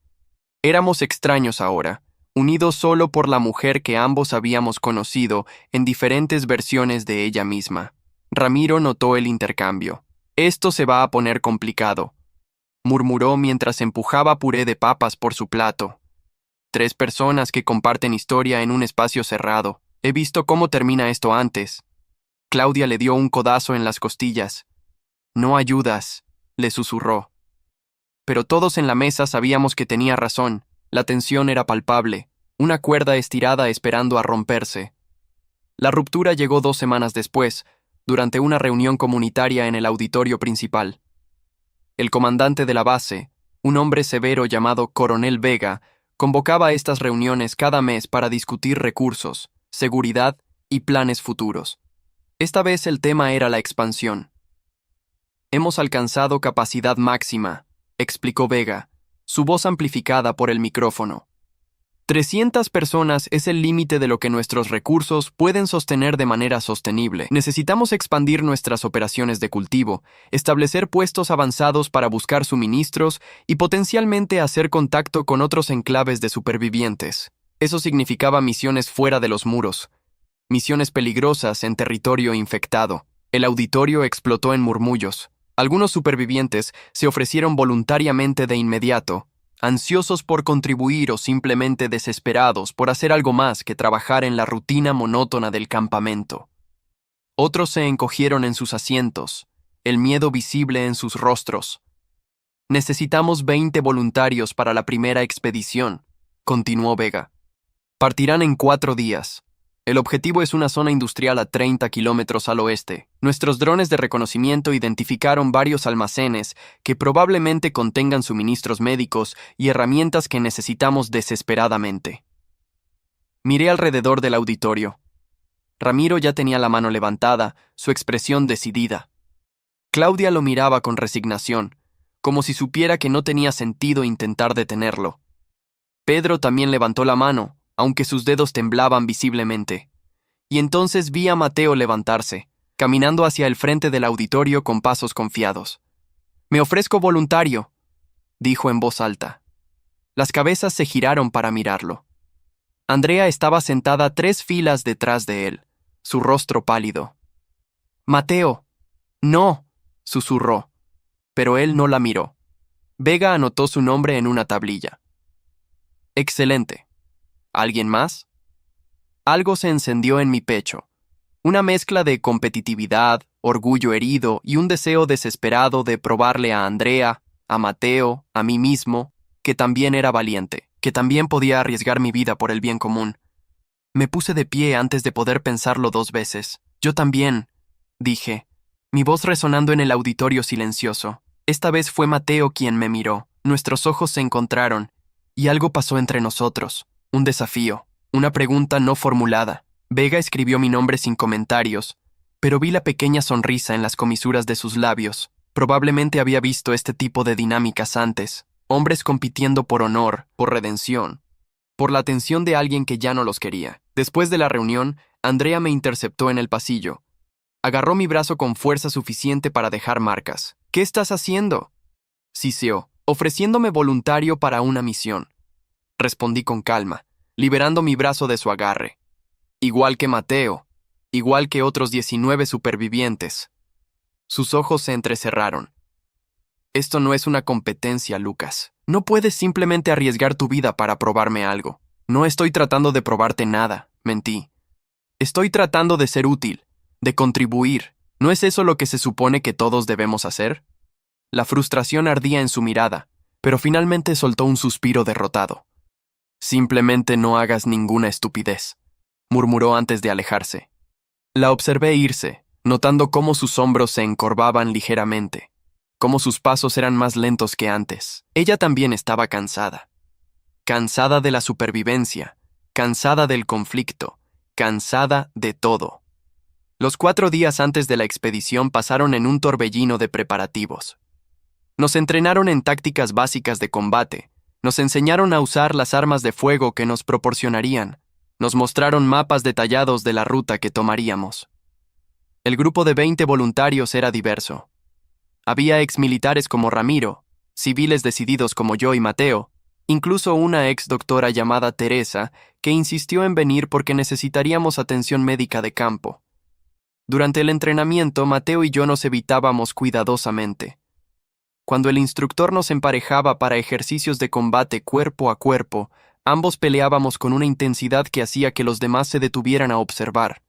Éramos extraños ahora, unidos solo por la mujer que ambos habíamos conocido en diferentes versiones de ella misma. Ramiro notó el intercambio. «Esto se va a poner complicado», murmuró mientras empujaba puré de papas por su plato. 3 personas que comparten historia en un espacio cerrado. He visto cómo termina esto antes. Claudia le dio un codazo en las costillas. «No ayudas», le susurró. Pero todos en la mesa sabíamos que tenía razón. La tensión era palpable, una cuerda estirada esperando a romperse. La ruptura llegó 2 semanas después, durante una reunión comunitaria en el auditorio principal. El comandante de la base, un hombre severo llamado Coronel Vega, convocaba estas reuniones cada mes para discutir recursos, seguridad y planes futuros. Esta vez el tema era la expansión. «Hemos alcanzado capacidad máxima», explicó Vega, su voz amplificada por el micrófono. 300 personas es el límite de lo que nuestros recursos pueden sostener de manera sostenible. Necesitamos expandir nuestras operaciones de cultivo, establecer puestos avanzados para buscar suministros y potencialmente hacer contacto con otros enclaves de supervivientes. Eso significaba misiones fuera de los muros, misiones peligrosas en territorio infectado. El auditorio explotó en murmullos. Algunos supervivientes se ofrecieron voluntariamente de inmediato, ansiosos por contribuir o simplemente desesperados por hacer algo más que trabajar en la rutina monótona del campamento. Otros se encogieron en sus asientos, el miedo visible en sus rostros. Necesitamos 20 voluntarios para la primera expedición, continuó Vega. Partirán en 4 días. El objetivo es una zona industrial a 30 kilómetros al oeste. Nuestros drones de reconocimiento identificaron varios almacenes que probablemente contengan suministros médicos y herramientas que necesitamos desesperadamente. Miré alrededor del auditorio. Ramiro ya tenía la mano levantada, su expresión decidida. Claudia lo miraba con resignación, como si supiera que no tenía sentido intentar detenerlo. Pedro también levantó la mano, aunque sus dedos temblaban visiblemente. Y entonces vi a Mateo levantarse, caminando hacia el frente del auditorio con pasos confiados. «Me ofrezco voluntario», dijo en voz alta. Las cabezas se giraron para mirarlo. Andrea estaba sentada 3 filas detrás de él, su rostro pálido. «Mateo, no», susurró, pero él no la miró. Vega anotó su nombre en una tablilla. «Excelente. ¿Alguien más?» Algo se encendió en mi pecho. Una mezcla de competitividad, orgullo herido y un deseo desesperado de probarle a Andrea, a Mateo, a mí mismo, que también era valiente, que también podía arriesgar mi vida por el bien común. Me puse de pie antes de poder pensarlo 2 veces. «Yo también», dije, mi voz resonando en el auditorio silencioso. Esta vez fue Mateo quien me miró. Nuestros ojos se encontraron, y algo pasó entre nosotros. Un desafío, una pregunta no formulada. Vega escribió mi nombre sin comentarios, pero vi la pequeña sonrisa en las comisuras de sus labios. Probablemente había visto este tipo de dinámicas antes. Hombres compitiendo por honor, por redención, por la atención de alguien que ya no los quería. Después de la reunión, Andrea me interceptó en el pasillo. Agarró mi brazo con fuerza suficiente para dejar marcas. «¿Qué estás haciendo?», siseó, «ofreciéndome voluntario para una misión». Respondí con calma, liberando mi brazo de su agarre. «Igual que Mateo, igual que otros 19 supervivientes». Sus ojos se entrecerraron. «Esto no es una competencia, Lucas. No puedes simplemente arriesgar tu vida para probarme algo. No estoy tratando de probarte nada», mentí. «Estoy tratando de ser útil, de contribuir. ¿No es eso lo que se supone que todos debemos hacer?». La frustración ardía en su mirada, pero finalmente soltó un suspiro derrotado. «Simplemente no hagas ninguna estupidez», murmuró antes de alejarse. La observé irse, notando cómo sus hombros se encorvaban ligeramente, cómo sus pasos eran más lentos que antes. Ella también estaba cansada. Cansada de la supervivencia, cansada del conflicto, cansada de todo. Los 4 días antes de la expedición pasaron en un torbellino de preparativos. Nos entrenaron en tácticas básicas de combate, nos enseñaron a usar las armas de fuego que nos proporcionarían, nos mostraron mapas detallados de la ruta que tomaríamos. El grupo de 20 voluntarios era diverso. Había exmilitares como Ramiro, civiles decididos como yo y Mateo, incluso una ex doctora llamada Teresa que insistió en venir porque necesitaríamos atención médica de campo. Durante el entrenamiento, Mateo y yo nos evitábamos cuidadosamente. Cuando el instructor nos emparejaba para ejercicios de combate cuerpo a cuerpo, ambos peleábamos con una intensidad que hacía que los demás se detuvieran a observar.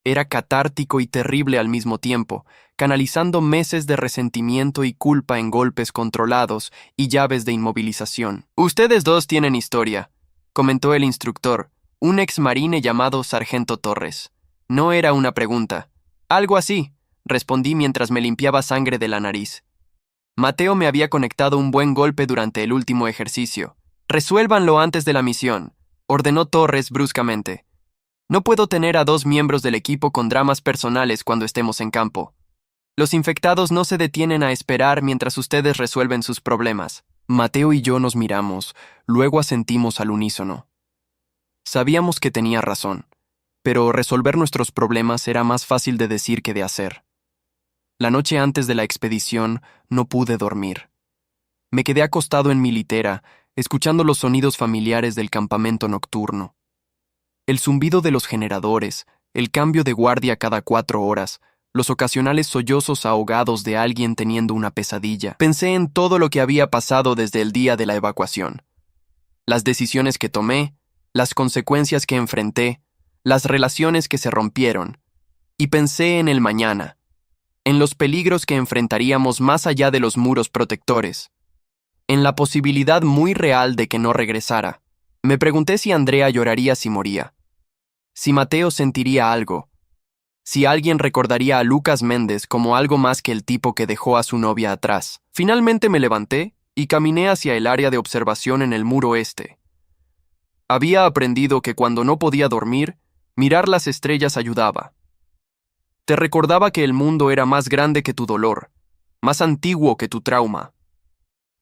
Era catártico y terrible al mismo tiempo, canalizando meses de resentimiento y culpa en golpes controlados y llaves de inmovilización. «Ustedes 2 tienen historia», comentó el instructor, un ex marine llamado Sargento Torres. No era una pregunta. «Algo así», respondí mientras me limpiaba sangre de la nariz. Mateo me había conectado un buen golpe durante el último ejercicio. «Resuélvanlo antes de la misión», ordenó Torres bruscamente. «No puedo tener a 2 miembros del equipo con dramas personales cuando estemos en campo. Los infectados no se detienen a esperar mientras ustedes resuelven sus problemas». Mateo y yo nos miramos, luego asentimos al unísono. Sabíamos que tenía razón, pero resolver nuestros problemas era más fácil de decir que de hacer. La noche antes de la expedición no pude dormir. Me quedé acostado en mi litera, escuchando los sonidos familiares del campamento nocturno. El zumbido de los generadores, el cambio de guardia cada 4 horas, los ocasionales sollozos ahogados de alguien teniendo una pesadilla. Pensé en todo lo que había pasado desde el día de la evacuación. Las decisiones que tomé, las consecuencias que enfrenté, las relaciones que se rompieron. Y pensé en el mañana, en los peligros que enfrentaríamos más allá de los muros protectores, en la posibilidad muy real de que no regresara. Me pregunté si Andrea lloraría si moría, si Mateo sentiría algo, si alguien recordaría a Lucas Méndez como algo más que el tipo que dejó a su novia atrás. Finalmente me levanté y caminé hacia el área de observación en el muro este. Había aprendido que cuando no podía dormir, mirar las estrellas ayudaba. Te recordaba que el mundo era más grande que tu dolor, más antiguo que tu trauma.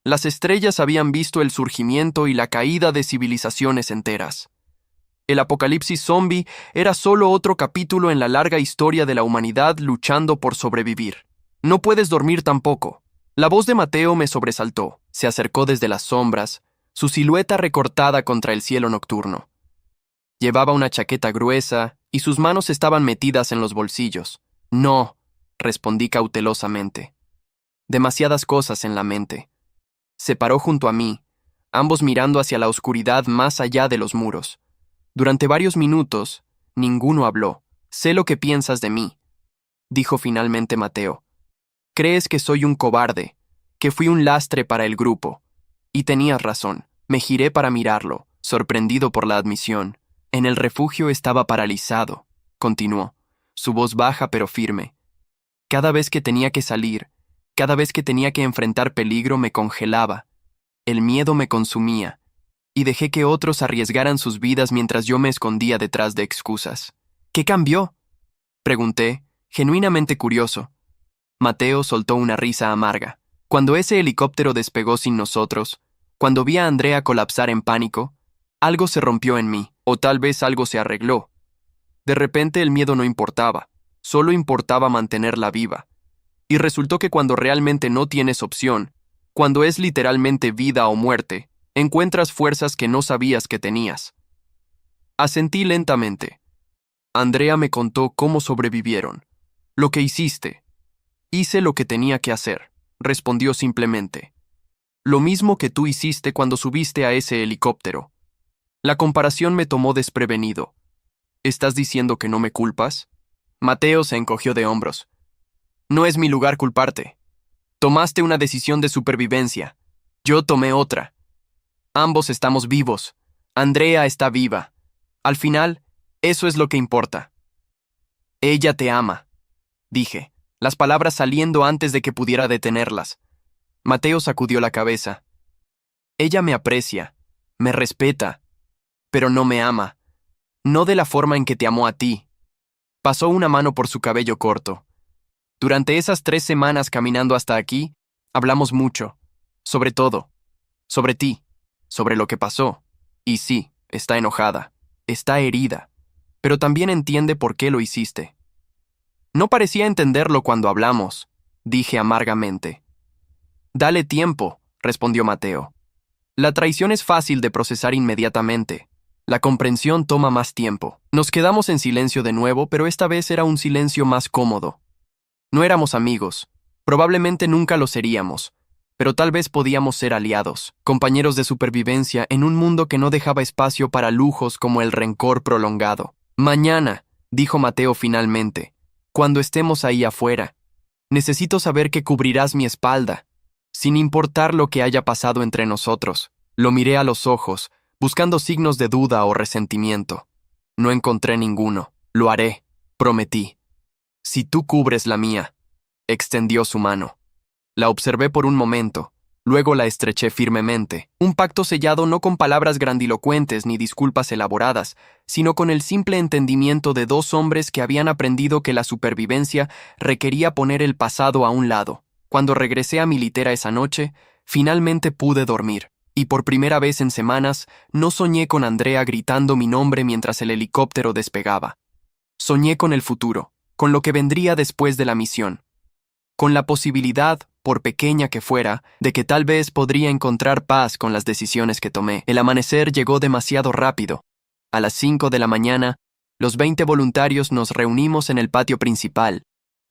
Las estrellas habían visto el surgimiento y la caída de civilizaciones enteras. El apocalipsis zombie era solo otro capítulo en la larga historia de la humanidad luchando por sobrevivir. No puedes dormir tampoco. La voz de Mateo me sobresaltó. Se acercó desde las sombras, su silueta recortada contra el cielo nocturno. Llevaba una chaqueta gruesa y sus manos estaban metidas en los bolsillos. No, respondí cautelosamente. Demasiadas cosas en la mente. Se paró junto a mí, ambos mirando hacia la oscuridad más allá de los muros. Durante varios minutos, ninguno habló. Sé lo que piensas de mí, dijo finalmente Mateo. Crees que soy un cobarde, que fui un lastre para el grupo. Y tenías razón. Me giré para mirarlo, sorprendido por la admisión. En el refugio estaba paralizado, continuó, su voz baja pero firme. Cada vez que tenía que salir, cada vez que tenía que enfrentar peligro me congelaba. El miedo me consumía, y dejé que otros arriesgaran sus vidas mientras yo me escondía detrás de excusas. ¿Qué cambió?, pregunté, genuinamente curioso. Mateo soltó una risa amarga. Cuando ese helicóptero despegó sin nosotros, cuando vi a Andrea colapsar en pánico, algo se rompió en mí, o tal vez algo se arregló. De repente el miedo no importaba, solo importaba mantenerla viva. Y resultó que cuando realmente no tienes opción, cuando es literalmente vida o muerte, encuentras fuerzas que no sabías que tenías. Asentí lentamente. Andrea me contó cómo sobrevivieron. Lo que hiciste. Hice lo que tenía que hacer, respondió simplemente. Lo mismo que tú hiciste cuando subiste a ese helicóptero. La comparación me tomó desprevenido. ¿Estás diciendo que no me culpas? Mateo se encogió de hombros. No es mi lugar culparte. Tomaste una decisión de supervivencia. Yo tomé otra. Ambos estamos vivos. Andrea está viva. Al final, eso es lo que importa. Ella te ama, dije, las palabras saliendo antes de que pudiera detenerlas. Mateo sacudió la cabeza. Ella me aprecia, me respeta, pero no me ama. No de la forma en que te amó a ti. Pasó una mano por su cabello corto. Durante esas 3 semanas caminando hasta aquí, hablamos mucho. Sobre todo. Sobre ti. Sobre lo que pasó. Y sí, está enojada. Está herida. Pero también entiende por qué lo hiciste. No parecía entenderlo cuando hablamos, dije amargamente. Dale tiempo, respondió Mateo. La traición es fácil de procesar inmediatamente. La comprensión toma más tiempo. Nos quedamos en silencio de nuevo, pero esta vez era un silencio más cómodo. No éramos amigos. Probablemente nunca lo seríamos. Pero tal vez podíamos ser aliados, compañeros de supervivencia en un mundo que no dejaba espacio para lujos como el rencor prolongado. Mañana, dijo Mateo finalmente, cuando estemos ahí afuera, necesito saber que cubrirás mi espalda, sin importar lo que haya pasado entre nosotros. Lo miré a los ojos, buscando signos de duda o resentimiento. No encontré ninguno. Lo haré, prometí. Si tú cubres la mía. Extendió su mano. La observé por un momento, luego la estreché firmemente. Un pacto sellado no con palabras grandilocuentes ni disculpas elaboradas, sino con el simple entendimiento de 2 hombres que habían aprendido que la supervivencia requería poner el pasado a un lado. Cuando regresé a mi litera esa noche, finalmente pude dormir. Y por primera vez en semanas, no soñé con Andrea gritando mi nombre mientras el helicóptero despegaba. Soñé con el futuro, con lo que vendría después de la misión. Con la posibilidad, por pequeña que fuera, de que tal vez podría encontrar paz con las decisiones que tomé. El amanecer llegó demasiado rápido. A las 5 de la mañana, los 20 voluntarios nos reunimos en el patio principal,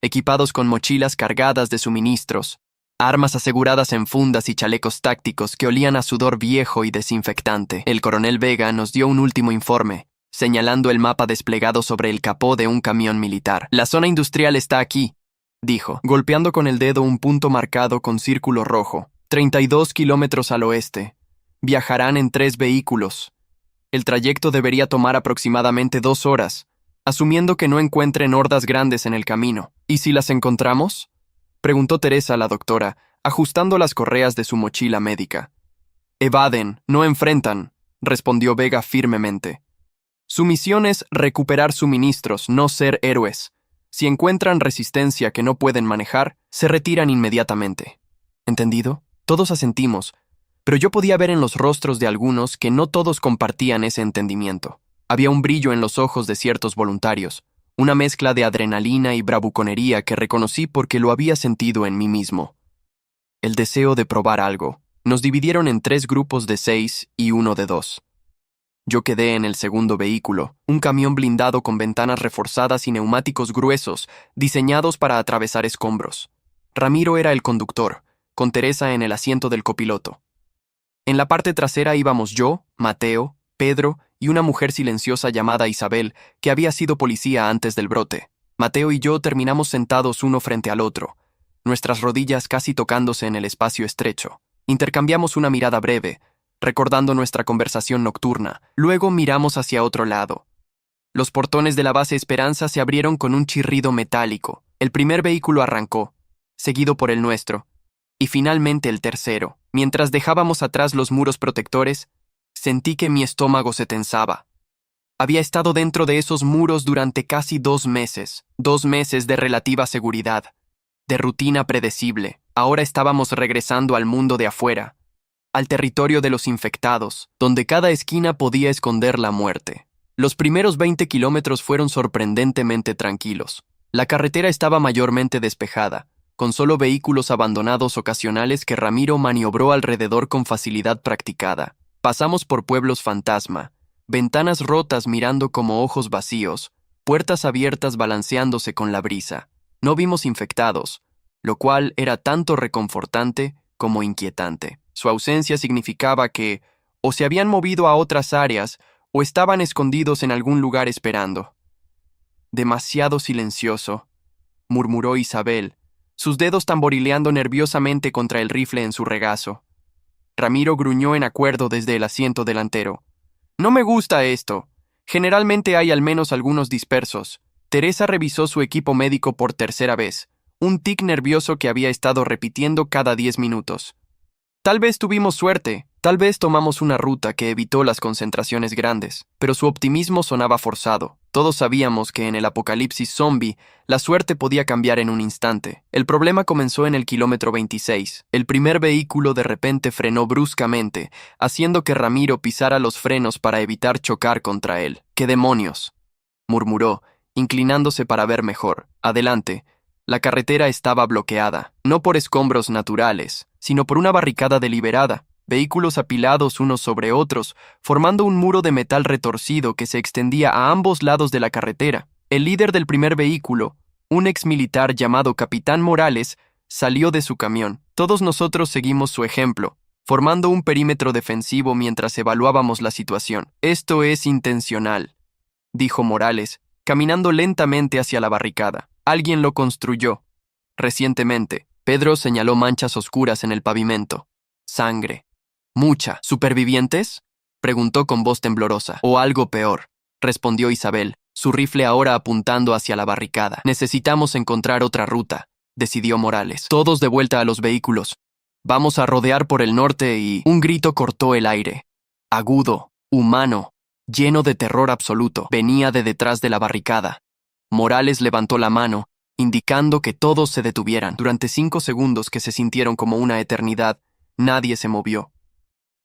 equipados con mochilas cargadas de suministros, armas aseguradas en fundas y chalecos tácticos que olían a sudor viejo y desinfectante. El coronel Vega nos dio un último informe, señalando el mapa desplegado sobre el capó de un camión militar. La zona industrial está aquí, dijo, golpeando con el dedo un punto marcado con círculo rojo. 32 kilómetros al oeste. Viajarán en 3 vehículos. El trayecto debería tomar aproximadamente 2 horas, asumiendo que no encuentren hordas grandes en el camino. ¿Y si las encontramos?, preguntó Teresa a la doctora, ajustando las correas de su mochila médica. Evaden, no enfrentan, respondió Vega firmemente. Su misión es recuperar suministros, no ser héroes. Si encuentran resistencia que no pueden manejar, se retiran inmediatamente. ¿Entendido? Todos asentimos, pero yo podía ver en los rostros de algunos que no todos compartían ese entendimiento. Había un brillo en los ojos de ciertos voluntarios, una mezcla de adrenalina y bravuconería que reconocí porque lo había sentido en mí mismo. El deseo de probar algo. Nos dividieron en 3 grupos de 6 y uno de 2. Yo quedé en el segundo vehículo, un camión blindado con ventanas reforzadas y neumáticos gruesos, diseñados para atravesar escombros. Ramiro era el conductor, con Teresa en el asiento del copiloto. En la parte trasera íbamos yo, Mateo, Pedro y una mujer silenciosa llamada Isabel, que había sido policía antes del brote. Mateo y yo terminamos sentados uno frente al otro, nuestras rodillas casi tocándose en el espacio estrecho. Intercambiamos una mirada breve, recordando nuestra conversación nocturna. Luego miramos hacia otro lado. Los portones de la base Esperanza se abrieron con un chirrido metálico. El primer vehículo arrancó, seguido por el nuestro, y finalmente el tercero. Mientras dejábamos atrás los muros protectores, sentí que mi estómago se tensaba. Había estado dentro de esos muros durante casi 2 meses, 2 meses de relativa seguridad, de rutina predecible. Ahora estábamos regresando al mundo de afuera, al territorio de los infectados, donde cada esquina podía esconder la muerte. Los primeros 20 kilómetros fueron sorprendentemente tranquilos. La carretera estaba mayormente despejada, con solo vehículos abandonados ocasionales que Ramiro maniobró alrededor con facilidad practicada. Pasamos por pueblos fantasma, ventanas rotas mirando como ojos vacíos, puertas abiertas balanceándose con la brisa. No vimos infectados, lo cual era tanto reconfortante como inquietante. Su ausencia significaba que o se habían movido a otras áreas o estaban escondidos en algún lugar esperando. Demasiado silencioso, murmuró Isabel, sus dedos tamborileando nerviosamente contra el rifle en su regazo. Ramiro gruñó en acuerdo desde el asiento delantero. No me gusta esto. Generalmente hay al menos algunos dispersos. Teresa revisó su equipo médico por tercera vez, un tic nervioso que había estado repitiendo cada 10 minutos. Tal vez tuvimos suerte, tal vez tomamos una ruta que evitó las concentraciones grandes, pero su optimismo sonaba forzado. Todos sabíamos que en el apocalipsis zombie, la suerte podía cambiar en un instante. El problema comenzó en el kilómetro 26. El primer vehículo de repente frenó bruscamente, haciendo que Ramiro pisara los frenos para evitar chocar contra él. «¿Qué demonios?», murmuró, inclinándose para ver mejor. Adelante. La carretera estaba bloqueada, no por escombros naturales, sino por una barricada deliberada, vehículos apilados unos sobre otros, formando un muro de metal retorcido que se extendía a ambos lados de la carretera. El líder del primer vehículo, un exmilitar llamado Capitán Morales, salió de su camión. Todos nosotros seguimos su ejemplo, formando un perímetro defensivo mientras evaluábamos la situación. «Esto es intencional», dijo Morales, caminando lentamente hacia la barricada. «Alguien lo construyó. Recientemente». Pedro señaló manchas oscuras en el pavimento. «Sangre. Mucha». «¿Supervivientes?», preguntó con voz temblorosa. «O algo peor», respondió Isabel, su rifle ahora apuntando hacia la barricada. «Necesitamos encontrar otra ruta», decidió Morales. «Todos de vuelta a los vehículos. Vamos a rodear por el norte y...». Un grito cortó el aire. Agudo, humano, lleno de terror absoluto. Venía de detrás de la barricada. Morales levantó la mano, indicando que todos se detuvieran. Durante 5 segundos que se sintieron como una eternidad, nadie se movió.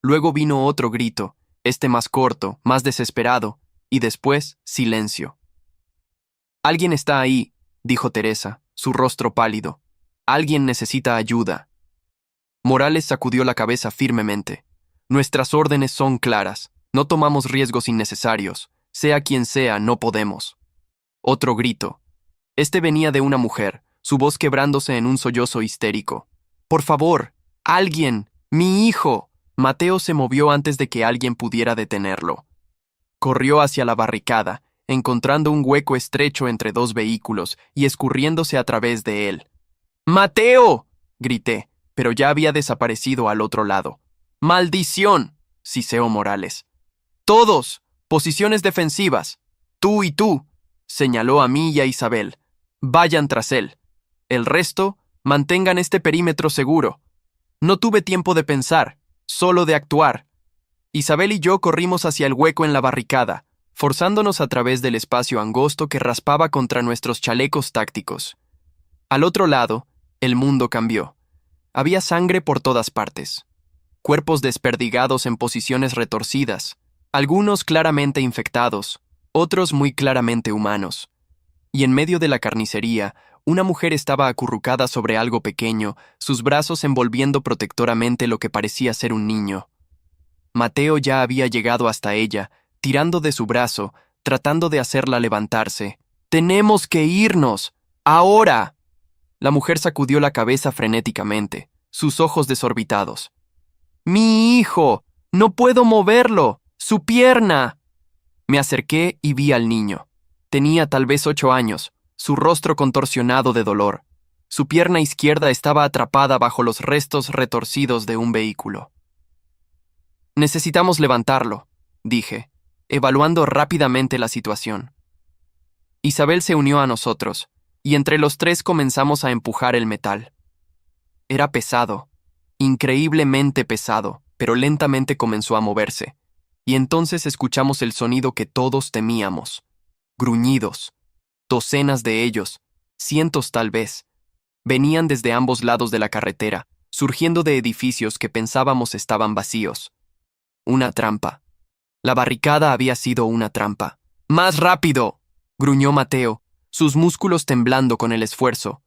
Luego vino otro grito, este más corto, más desesperado, y después silencio. «Alguien está ahí», dijo Teresa, su rostro pálido. «Alguien necesita ayuda». Morales sacudió la cabeza firmemente. «Nuestras órdenes son claras. No tomamos riesgos innecesarios. Sea quien sea, no podemos». Otro grito. Este venía de una mujer, su voz quebrándose en un sollozo histérico. «Por favor, alguien, mi hijo». Mateo se movió antes de que alguien pudiera detenerlo. Corrió hacia la barricada, encontrando un hueco estrecho entre dos vehículos y escurriéndose a través de él. «¡Mateo!», grité, pero ya había desaparecido al otro lado. «¡Maldición!», siseó Morales. «Todos, posiciones defensivas. Tú y tú», señaló a mí y a Isabel. «Vayan tras él. El resto, mantengan este perímetro seguro». No tuve tiempo de pensar, solo de actuar. Isabel y yo corrimos hacia el hueco en la barricada, forzándonos a través del espacio angosto que raspaba contra nuestros chalecos tácticos. Al otro lado, el mundo cambió. Había sangre por todas partes. Cuerpos desperdigados en posiciones retorcidas, algunos claramente infectados, otros muy claramente humanos. Y en medio de la carnicería, una mujer estaba acurrucada sobre algo pequeño, sus brazos envolviendo protectoramente lo que parecía ser un niño. Mateo ya había llegado hasta ella, tirando de su brazo, tratando de hacerla levantarse. «¡Tenemos que irnos! ¡Ahora!». La mujer sacudió la cabeza frenéticamente, sus ojos desorbitados. «¡Mi hijo! ¡No puedo moverlo! ¡Su pierna!». Me acerqué y vi al niño. Tenía tal vez 8 años, su rostro contorsionado de dolor. Su pierna izquierda estaba atrapada bajo los restos retorcidos de un vehículo. «Necesitamos levantarlo», dije, evaluando rápidamente la situación. Isabel se unió a nosotros, y entre los tres comenzamos a empujar el metal. Era pesado, increíblemente pesado, pero lentamente comenzó a moverse, y entonces escuchamos el sonido que todos temíamos. Gruñidos. Docenas de ellos, cientos tal vez, venían desde ambos lados de la carretera, surgiendo de edificios que pensábamos estaban vacíos. Una trampa. La barricada había sido una trampa. «¡Más rápido!», gruñó Mateo, sus músculos temblando con el esfuerzo.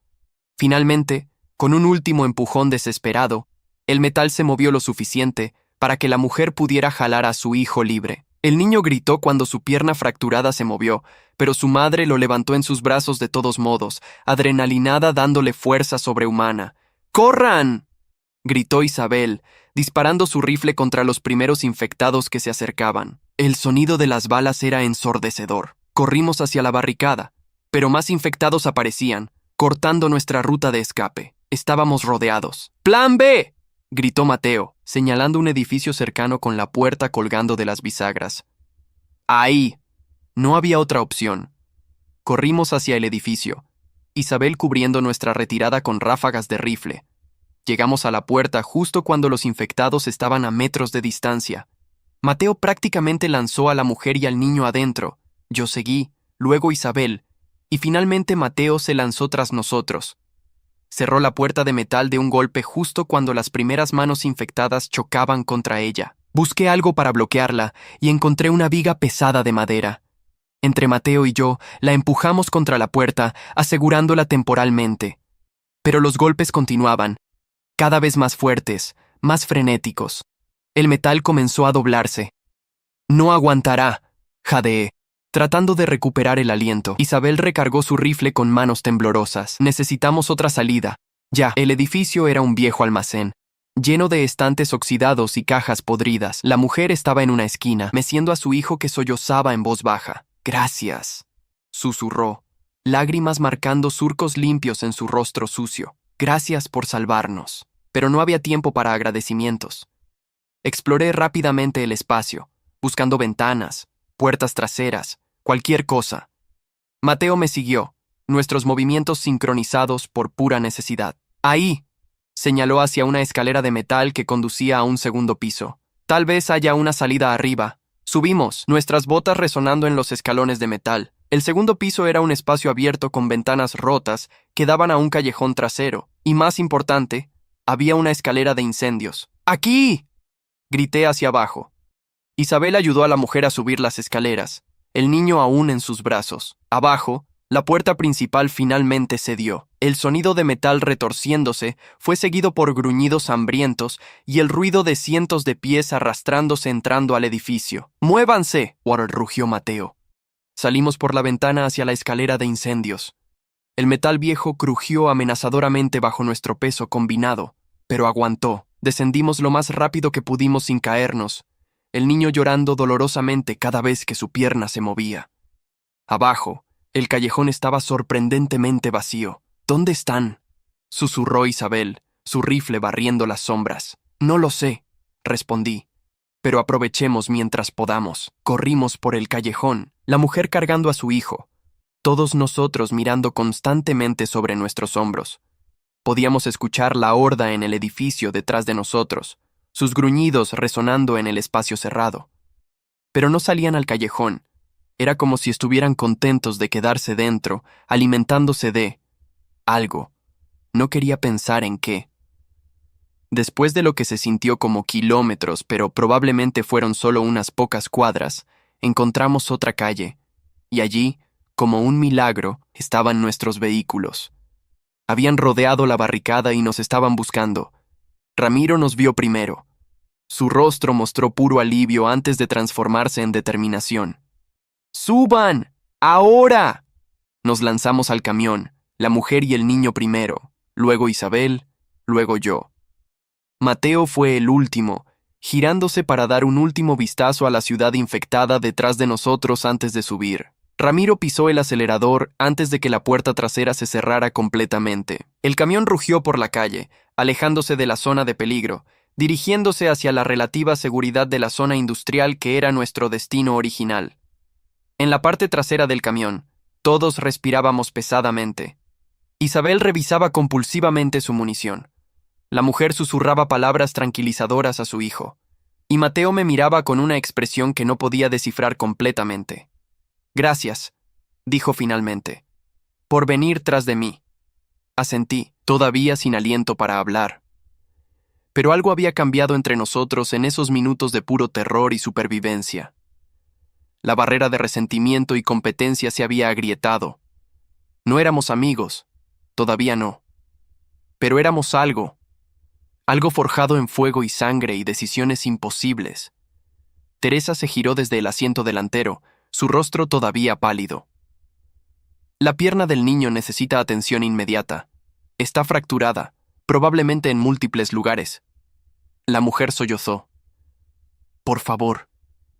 Finalmente, con un último empujón desesperado, el metal se movió lo suficiente para que la mujer pudiera jalar a su hijo libre. El niño gritó cuando su pierna fracturada se movió, pero su madre lo levantó en sus brazos de todos modos, adrenalinada dándole fuerza sobrehumana. «¡Corran!», gritó Isabel, disparando su rifle contra los primeros infectados que se acercaban. El sonido de las balas era ensordecedor. Corrimos hacia la barricada, pero más infectados aparecían, cortando nuestra ruta de escape. Estábamos rodeados. «¡Plan B!», gritó Mateo, señalando un edificio cercano con la puerta colgando de las bisagras. «Ahí». No había otra opción. Corrimos hacia el edificio, Isabel cubriendo nuestra retirada con ráfagas de rifle. Llegamos a la puerta justo cuando los infectados estaban a metros de distancia. Mateo prácticamente lanzó a la mujer y al niño adentro. Yo seguí, luego Isabel, y finalmente Mateo se lanzó tras nosotros. Cerró la puerta de metal de un golpe justo cuando las primeras manos infectadas chocaban contra ella. Busqué algo para bloquearla y encontré una viga pesada de madera. Entre Mateo y yo, la empujamos contra la puerta, asegurándola temporalmente. Pero los golpes continuaban, cada vez más fuertes, más frenéticos. El metal comenzó a doblarse. «No aguantará», jadeé, tratando de recuperar el aliento. Isabel recargó su rifle con manos temblorosas. «Necesitamos otra salida. Ya». El edificio era un viejo almacén, lleno de estantes oxidados y cajas podridas. La mujer estaba en una esquina, meciendo a su hijo que sollozaba en voz baja. «Gracias», susurró, lágrimas marcando surcos limpios en su rostro sucio. «Gracias por salvarnos». Pero no había tiempo para agradecimientos. Exploré rápidamente el espacio, buscando ventanas, puertas traseras, cualquier cosa. Mateo me siguió, nuestros movimientos sincronizados por pura necesidad. «Ahí», señaló hacia una escalera de metal que conducía a un segundo piso. «Tal vez haya una salida arriba». Subimos, nuestras botas resonando en los escalones de metal. El segundo piso era un espacio abierto con ventanas rotas que daban a un callejón trasero, y más importante, había una escalera de incendios. «¡Aquí!», grité hacia abajo. Isabel ayudó a la mujer a subir las escaleras, el niño aún en sus brazos. Abajo, la puerta principal finalmente cedió. El sonido de metal retorciéndose fue seguido por gruñidos hambrientos y el ruido de cientos de pies arrastrándose entrando al edificio. «¡Muévanse!», rugió Mateo. Salimos por la ventana hacia la escalera de incendios. El metal viejo crujió amenazadoramente bajo nuestro peso combinado, pero aguantó. Descendimos lo más rápido que pudimos sin caernos, el niño llorando dolorosamente cada vez que su pierna se movía. Abajo, el callejón estaba sorprendentemente vacío. ¿Dónde están?, susurró Isabel, su rifle barriendo las sombras. No lo sé, respondí, pero aprovechemos mientras podamos. Corrimos por el callejón, la mujer cargando a su hijo, todos nosotros mirando constantemente sobre nuestros hombros. Podíamos escuchar la horda en el edificio detrás de nosotros, sus gruñidos resonando en el espacio cerrado. Pero no salían al callejón. Era como si estuvieran contentos de quedarse dentro, alimentándose de algo. No quería pensar en qué. Después de lo que se sintió como kilómetros, pero probablemente fueron solo unas pocas cuadras, encontramos otra calle, y allí, como un milagro, estaban nuestros vehículos. Habían rodeado la barricada y nos estaban buscando. Ramiro nos vio primero. Su rostro mostró puro alivio antes de transformarse en determinación. ¡Suban! ¡Ahora! Nos lanzamos al camión, la mujer y el niño primero, luego Isabel, luego yo. Mateo fue el último, girándose para dar un último vistazo a la ciudad infectada detrás de nosotros antes de subir. Ramiro pisó el acelerador antes de que la puerta trasera se cerrara completamente. El camión rugió por la calle, alejándose de la zona de peligro, dirigiéndose hacia la relativa seguridad de la zona industrial que era nuestro destino original. En la parte trasera del camión, todos respirábamos pesadamente. Isabel revisaba compulsivamente su munición. La mujer susurraba palabras tranquilizadoras a su hijo, y Mateo me miraba con una expresión que no podía descifrar completamente. «Gracias», dijo finalmente, «por venir tras de mí». Asentí, todavía sin aliento para hablar. Pero algo había cambiado entre nosotros en esos minutos de puro terror y supervivencia. La barrera de resentimiento y competencia se había agrietado. No éramos amigos, todavía no. Pero éramos algo forjado en fuego y sangre y decisiones imposibles. Teresa se giró desde el asiento delantero, su rostro todavía pálido. La pierna del niño necesita atención inmediata. Está fracturada, probablemente en múltiples lugares. La mujer sollozó. «Por favor,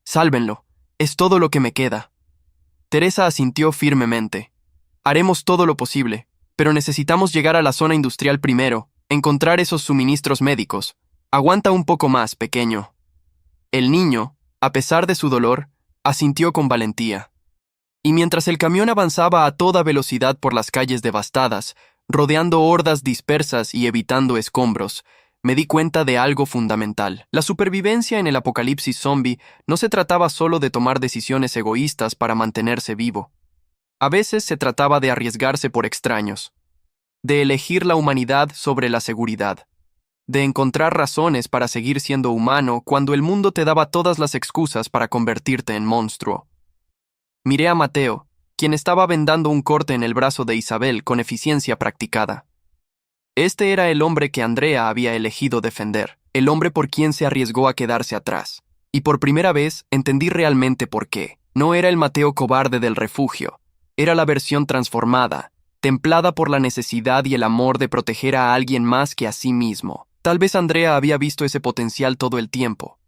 sálvenlo. Es todo lo que me queda». Teresa asintió firmemente. «Haremos todo lo posible, pero necesitamos llegar a la zona industrial primero, encontrar esos suministros médicos. Aguanta un poco más, pequeño». El niño, a pesar de su dolor, asintió con valentía. Y mientras el camión avanzaba a toda velocidad por las calles devastadas, rodeando hordas dispersas y evitando escombros, me di cuenta de algo fundamental. La supervivencia en el apocalipsis zombie no se trataba solo de tomar decisiones egoístas para mantenerse vivo. A veces se trataba de arriesgarse por extraños, de elegir la humanidad sobre la seguridad, de encontrar razones para seguir siendo humano cuando el mundo te daba todas las excusas para convertirte en monstruo. Miré a Mateo, quien estaba vendando un corte en el brazo de Isabel con eficiencia practicada. Este era el hombre que Andrea había elegido defender, el hombre por quien se arriesgó a quedarse atrás. Y por primera vez entendí realmente por qué. No era el Mateo cobarde del refugio, era la versión transformada, templada por la necesidad y el amor de proteger a alguien más que a sí mismo. Tal vez Andrea había visto ese potencial todo el tiempo.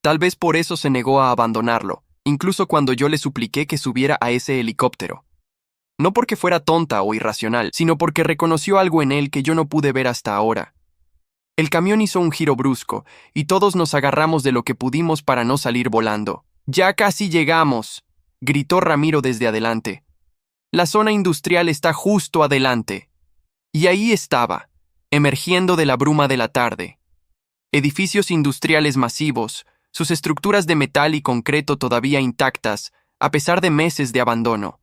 Tal vez por eso se negó a abandonarlo, incluso cuando yo le supliqué que subiera a ese helicóptero. No porque fuera tonta o irracional, sino porque reconoció algo en él que yo no pude ver hasta ahora. El camión hizo un giro brusco, y todos nos agarramos de lo que pudimos para no salir volando. «¡Ya casi llegamos!», gritó Ramiro desde adelante. «La zona industrial está justo adelante». Y ahí estaba, emergiendo de la bruma de la tarde. Edificios industriales masivos, sus estructuras de metal y concreto todavía intactas, a pesar de meses de abandono.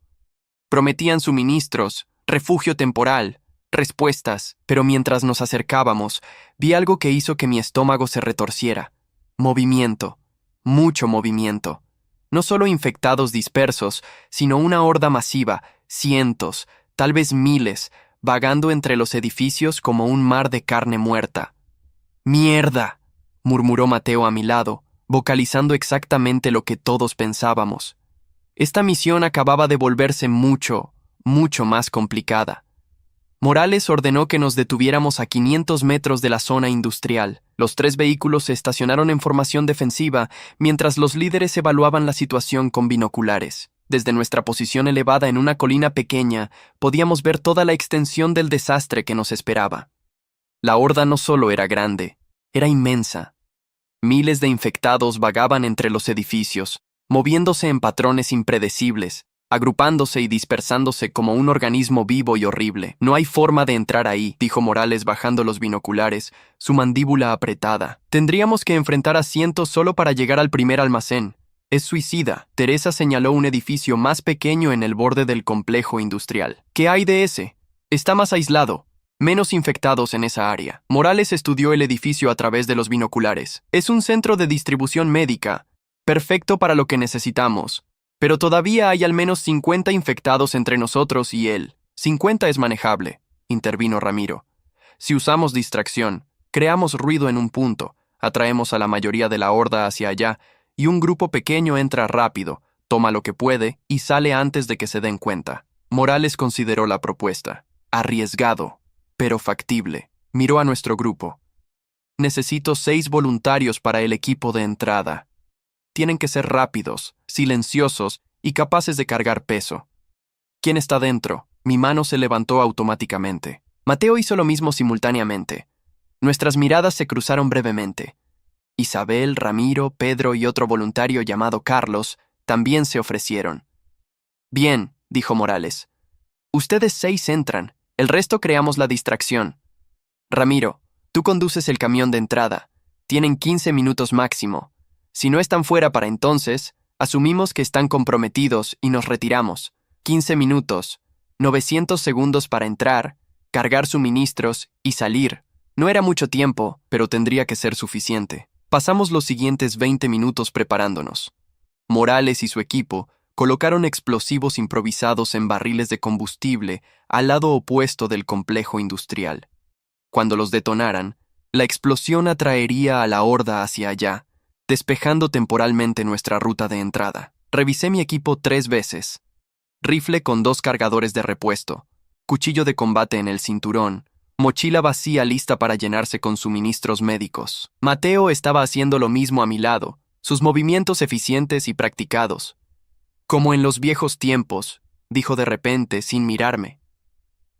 Prometían suministros, refugio temporal, respuestas, pero mientras nos acercábamos, vi algo que hizo que mi estómago se retorciera. Movimiento, mucho movimiento. No solo infectados dispersos, sino una horda masiva, cientos, tal vez miles, vagando entre los edificios como un mar de carne muerta. «¡Mierda!», murmuró Mateo a mi lado, vocalizando exactamente lo que todos pensábamos. Esta misión acababa de volverse mucho, mucho más complicada. Morales ordenó que nos detuviéramos a 500 metros de la zona industrial. Los 3 vehículos se estacionaron en formación defensiva mientras los líderes evaluaban la situación con binoculares. Desde nuestra posición elevada en una colina pequeña, podíamos ver toda la extensión del desastre que nos esperaba. La horda no solo era grande, era inmensa. Miles de infectados vagaban entre los edificios, moviéndose en patrones impredecibles, agrupándose y dispersándose como un organismo vivo y horrible. No hay forma de entrar ahí, dijo Morales bajando los binoculares, su mandíbula apretada. Tendríamos que enfrentar a cientos solo para llegar al primer almacén. Es suicida. Teresa señaló un edificio más pequeño en el borde del complejo industrial. ¿Qué hay de ese? Está más aislado. Menos infectados en esa área. Morales estudió el edificio a través de los binoculares. Es un centro de distribución médica, perfecto para lo que necesitamos. Pero todavía hay al menos 50 infectados entre nosotros y él. 50 es manejable, intervino Ramiro. Si usamos distracción, creamos ruido en un punto, atraemos a la mayoría de la horda hacia allá, y un grupo pequeño entra rápido, toma lo que puede y sale antes de que se den cuenta. Morales consideró la propuesta. Arriesgado, pero factible. Miró a nuestro grupo. Necesito 6 voluntarios para el equipo de entrada. Tienen que ser rápidos, silenciosos y capaces de cargar peso. ¿Quién está dentro? Mi mano se levantó automáticamente. Mateo hizo lo mismo simultáneamente. Nuestras miradas se cruzaron brevemente. Isabel, Ramiro, Pedro y otro voluntario llamado Carlos también se ofrecieron. Bien, dijo Morales. Ustedes 6 entran, el resto creamos la distracción. Ramiro, tú conduces el camión de entrada. Tienen 15 minutos máximo. Si no están fuera para entonces, asumimos que están comprometidos y nos retiramos. 15 minutos, 900 segundos para entrar, cargar suministros y salir. No era mucho tiempo, pero tendría que ser suficiente. Pasamos los siguientes 20 minutos preparándonos. Morales y su equipo colocaron explosivos improvisados en barriles de combustible al lado opuesto del complejo industrial. Cuando los detonaran, la explosión atraería a la horda hacia allá, despejando temporalmente nuestra ruta de entrada. Revisé mi equipo 3 veces. Rifle con 2 cargadores de repuesto, cuchillo de combate en el cinturón, mochila vacía lista para llenarse con suministros médicos. Mateo estaba haciendo lo mismo a mi lado, sus movimientos eficientes y practicados. Como en los viejos tiempos, dijo de repente sin mirarme.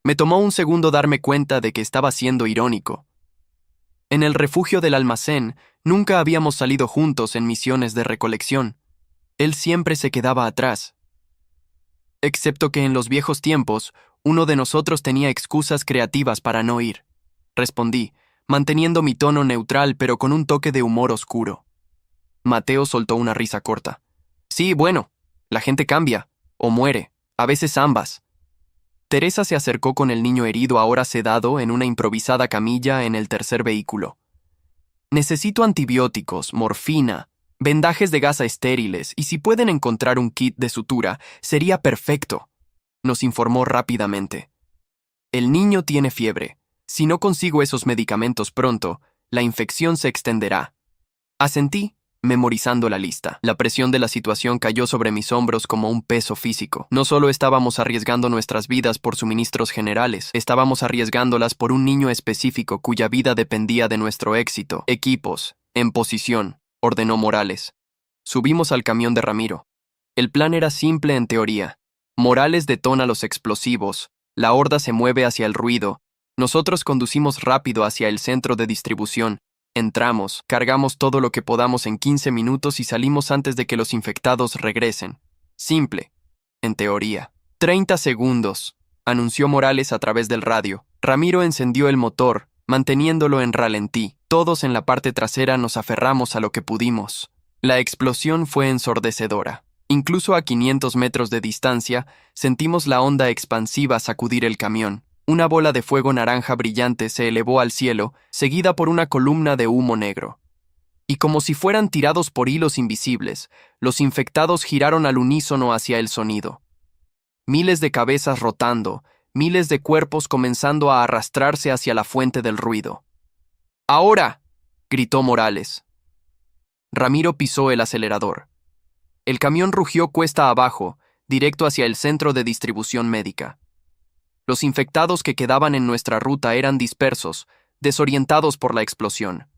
Me tomó un segundo darme cuenta de que estaba siendo irónico. En el refugio del almacén, nunca habíamos salido juntos en misiones de recolección. Él siempre se quedaba atrás. Excepto que en los viejos tiempos, uno de nosotros tenía excusas creativas para no ir. Respondí, manteniendo mi tono neutral pero con un toque de humor oscuro. Mateo soltó una risa corta. Sí, bueno, la gente cambia, o muere, a veces ambas. Teresa se acercó con el niño herido ahora sedado en una improvisada camilla en el tercer vehículo. Necesito antibióticos, morfina, vendajes de gasa estériles y si pueden encontrar un kit de sutura, sería perfecto, nos informó rápidamente. El niño tiene fiebre. Si no consigo esos medicamentos pronto, la infección se extenderá. Asentí, memorizando la lista. La presión de la situación cayó sobre mis hombros como un peso físico. No solo estábamos arriesgando nuestras vidas por suministros generales, estábamos arriesgándolas por un niño específico cuya vida dependía de nuestro éxito. Equipos, en posición, ordenó Morales. Subimos al camión de Ramiro. El plan era simple en teoría. Morales detona los explosivos, la horda se mueve hacia el ruido, nosotros conducimos rápido hacia el centro de distribución. Entramos, cargamos todo lo que podamos en 15 minutos y salimos antes de que los infectados regresen. Simple, en teoría. 30 segundos, anunció Morales a través del radio. Ramiro encendió el motor, manteniéndolo en ralentí. Todos en la parte trasera nos aferramos a lo que pudimos. La explosión fue ensordecedora. Incluso a 500 metros de distancia, sentimos la onda expansiva sacudir el camión. Una bola de fuego naranja brillante se elevó al cielo, seguida por una columna de humo negro. Y como si fueran tirados por hilos invisibles, los infectados giraron al unísono hacia el sonido. Miles de cabezas rotando, miles de cuerpos comenzando a arrastrarse hacia la fuente del ruido. ¡Ahora!, gritó Morales. Ramiro pisó el acelerador. El camión rugió cuesta abajo, directo hacia el centro de distribución médica. Los infectados que quedaban en nuestra ruta eran dispersos, desorientados por la explosión.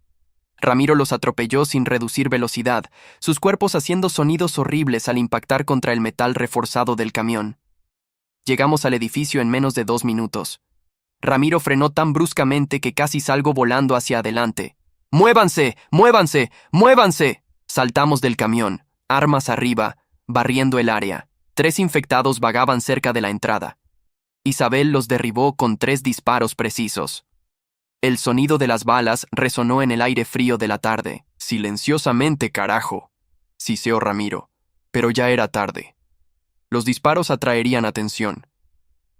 Ramiro los atropelló sin reducir velocidad, sus cuerpos haciendo sonidos horribles al impactar contra el metal reforzado del camión. Llegamos al edificio en menos de 2 minutos. Ramiro frenó tan bruscamente que casi salgo volando hacia adelante. ¡Muévanse! ¡Muévanse! ¡Muévanse! Saltamos del camión, armas arriba, barriendo el área. 3 infectados vagaban cerca de la entrada. Isabel los derribó con 3 disparos precisos. El sonido de las balas resonó en el aire frío de la tarde. «Silenciosamente, carajo», siseó Ramiro, pero ya era tarde. Los disparos atraerían atención.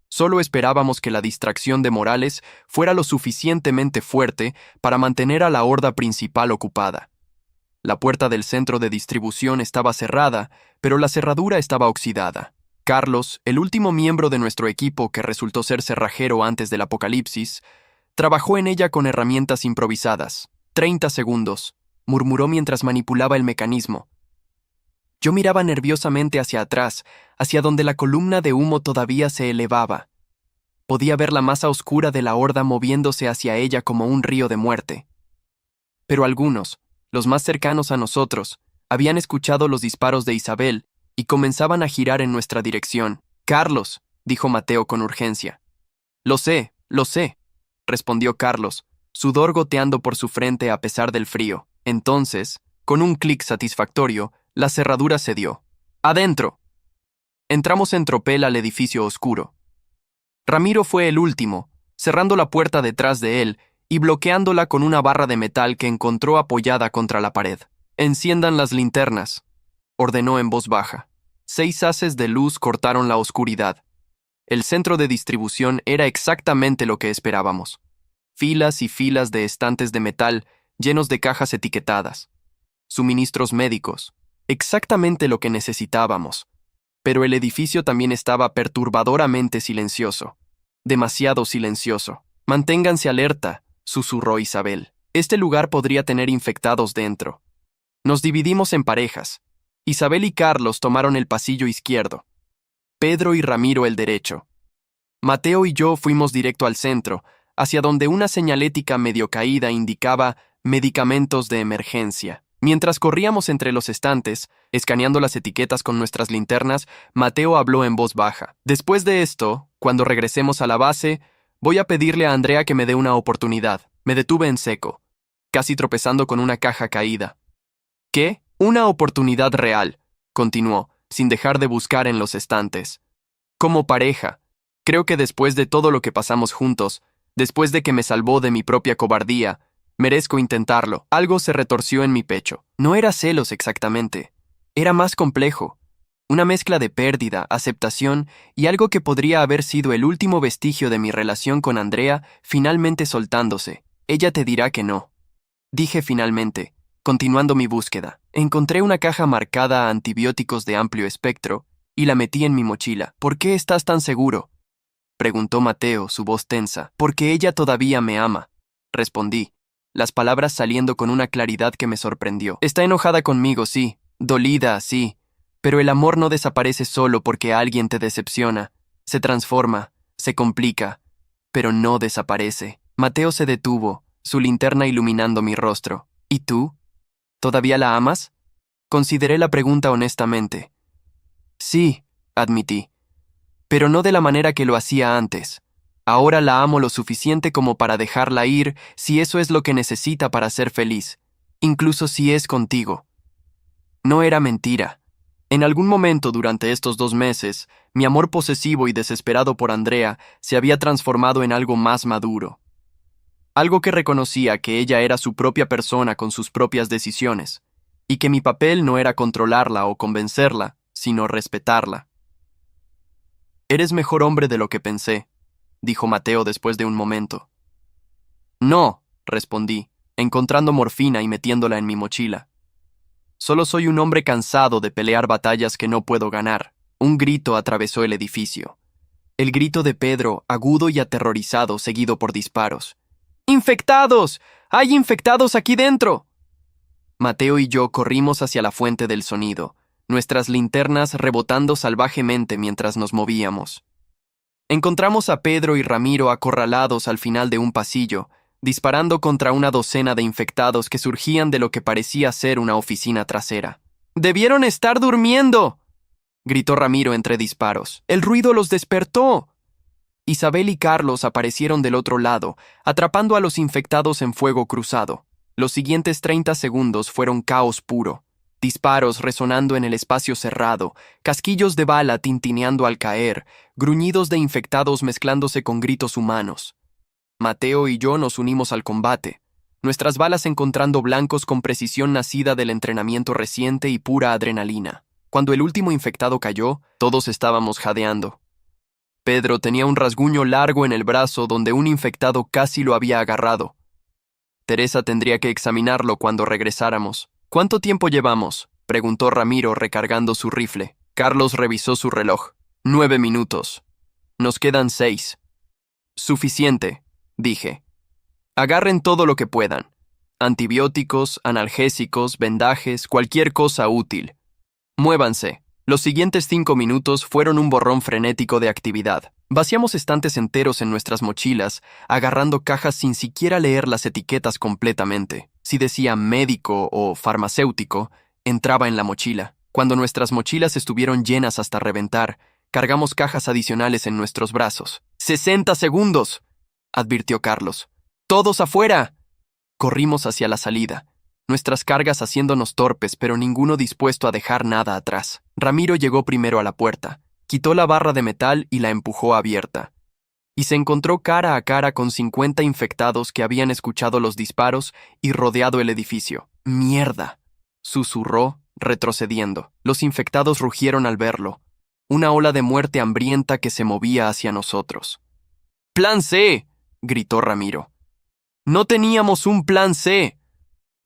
Solo esperábamos que la distracción de Morales fuera lo suficientemente fuerte para mantener a la horda principal ocupada. La puerta del centro de distribución estaba cerrada, pero la cerradura estaba oxidada. Carlos, el último miembro de nuestro equipo que resultó ser cerrajero antes del apocalipsis, trabajó en ella con herramientas improvisadas. 30 segundos, murmuró mientras manipulaba el mecanismo. Yo miraba nerviosamente hacia atrás, hacia donde la columna de humo todavía se elevaba. Podía ver la masa oscura de la horda moviéndose hacia ella como un río de muerte. Pero algunos, los más cercanos a nosotros, habían escuchado los disparos de Isabel y comenzaban a girar en nuestra dirección. «Carlos», dijo Mateo con urgencia. Lo sé», respondió Carlos, sudor goteando por su frente a pesar del frío. Entonces, con un clic satisfactorio, la cerradura cedió. «¡Adentro!». Entramos en tropel al edificio oscuro. Ramiro fue el último, cerrando la puerta detrás de él y bloqueándola con una barra de metal que encontró apoyada contra la pared. «Enciendan las linternas», ordenó en voz baja. 6 haces de luz cortaron la oscuridad. El centro de distribución era exactamente lo que esperábamos. Filas y filas de estantes de metal llenos de cajas etiquetadas. Suministros médicos. Exactamente lo que necesitábamos. Pero el edificio también estaba perturbadoramente silencioso. Demasiado silencioso. «Manténganse alerta», susurró Isabel. «Este lugar podría tener infectados dentro». Nos dividimos en parejas. Isabel y Carlos tomaron el pasillo izquierdo. Pedro y Ramiro el derecho. Mateo y yo fuimos directo al centro, hacia donde una señalética medio caída indicaba «medicamentos de emergencia». Mientras corríamos entre los estantes, escaneando las etiquetas con nuestras linternas, Mateo habló en voz baja. «Después de esto, cuando regresemos a la base, voy a pedirle a Andrea que me dé una oportunidad». Me detuve en seco, casi tropezando con una caja caída. «¿Qué? Una oportunidad real», continuó, sin dejar de buscar en los estantes. «Como pareja. Creo que después de todo lo que pasamos juntos, después de que me salvó de mi propia cobardía, merezco intentarlo». Algo se retorció en mi pecho. No era celos exactamente. Era más complejo. Una mezcla de pérdida, aceptación y algo que podría haber sido el último vestigio de mi relación con Andrea finalmente soltándose. «Ella te dirá que no», dije finalmente, continuando mi búsqueda. Encontré una caja marcada a antibióticos de amplio espectro y la metí en mi mochila. «¿Por qué estás tan seguro?», preguntó Mateo, su voz tensa. «Porque ella todavía me ama», respondí, las palabras saliendo con una claridad que me sorprendió. «Está enojada conmigo, sí, dolida, sí, pero el amor no desaparece solo porque alguien te decepciona. Se transforma, se complica, pero no desaparece». Mateo se detuvo, su linterna iluminando mi rostro. «¿Y tú? ¿Todavía la amas?». Consideré la pregunta honestamente. «Sí», admití, «pero no de la manera que lo hacía antes. Ahora la amo lo suficiente como para dejarla ir si eso es lo que necesita para ser feliz, incluso si es contigo». No era mentira. En algún momento durante estos 2 meses, mi amor posesivo y desesperado por Andrea se había transformado en algo más maduro. Algo que reconocía que ella era su propia persona con sus propias decisiones, y que mi papel no era controlarla o convencerla, sino respetarla. «Eres mejor hombre de lo que pensé», dijo Mateo después de un momento. «No», respondí, encontrando morfina y metiéndola en mi mochila. «Solo soy un hombre cansado de pelear batallas que no puedo ganar». Un grito atravesó el edificio. El grito de Pedro, agudo y aterrorizado, seguido por disparos. «¡Infectados! ¡Hay infectados aquí dentro!». Mateo y yo corrimos hacia la fuente del sonido, nuestras linternas rebotando salvajemente mientras nos movíamos. Encontramos a Pedro y Ramiro acorralados al final de un pasillo, disparando contra una docena de infectados que surgían de lo que parecía ser una oficina trasera. ¡Debieron estar durmiendo!, gritó Ramiro entre disparos. ¡El ruido los despertó! Isabel y Carlos aparecieron del otro lado, atrapando a los infectados en fuego cruzado. Los siguientes 30 segundos fueron caos puro. Disparos resonando en el espacio cerrado, casquillos de bala tintineando al caer, gruñidos de infectados mezclándose con gritos humanos. Mateo y yo nos unimos al combate, nuestras balas encontrando blancos con precisión nacida del entrenamiento reciente y pura adrenalina. Cuando el último infectado cayó, todos estábamos jadeando. Pedro tenía un rasguño largo en el brazo donde un infectado casi lo había agarrado. Teresa tendría que examinarlo cuando regresáramos. ¿Cuánto tiempo llevamos?, preguntó Ramiro recargando su rifle. Carlos revisó su reloj. 9 minutos. Nos quedan 6. Suficiente, dije. Agarren todo lo que puedan. Antibióticos, analgésicos, vendajes, cualquier cosa útil. Muévanse. Los siguientes 5 minutos fueron un borrón frenético de actividad. Vaciamos estantes enteros en nuestras mochilas, agarrando cajas sin siquiera leer las etiquetas completamente. Si decía médico o farmacéutico, entraba en la mochila. Cuando nuestras mochilas estuvieron llenas hasta reventar, cargamos cajas adicionales en nuestros brazos. ¡60 segundos!, advirtió Carlos. ¡Todos afuera! Corrimos hacia la salida, nuestras cargas haciéndonos torpes, pero ninguno dispuesto a dejar nada atrás. Ramiro llegó primero a la puerta, quitó la barra de metal y la empujó abierta. Y se encontró cara a cara con 50 infectados que habían escuchado los disparos y rodeado el edificio. ¡Mierda!, susurró, retrocediendo. Los infectados rugieron al verlo. Una ola de muerte hambrienta que se movía hacia nosotros. ¡Plan C!, gritó Ramiro. «No teníamos un plan C»,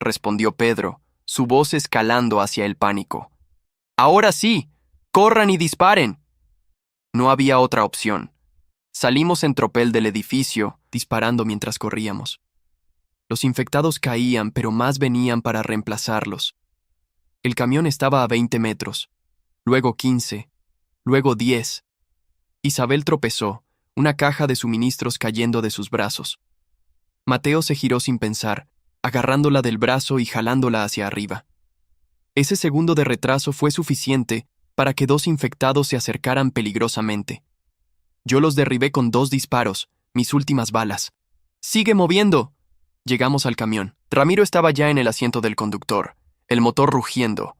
respondió Pedro, su voz escalando hacia el pánico. «Ahora sí, corran y disparen». No había otra opción. Salimos en tropel del edificio, disparando mientras corríamos. Los infectados caían, pero más venían para reemplazarlos. El camión estaba a 20 metros, luego 15, luego 10. Isabel tropezó, una caja de suministros cayendo de sus brazos. Mateo se giró sin pensar, agarrándola del brazo y jalándola hacia arriba. Ese segundo de retraso fue suficiente para que 2 infectados se acercaran peligrosamente. Yo los derribé con 2 disparos, mis últimas balas. «¡Sigue moviendo!». Llegamos al camión. Ramiro estaba ya en el asiento del conductor, el motor rugiendo.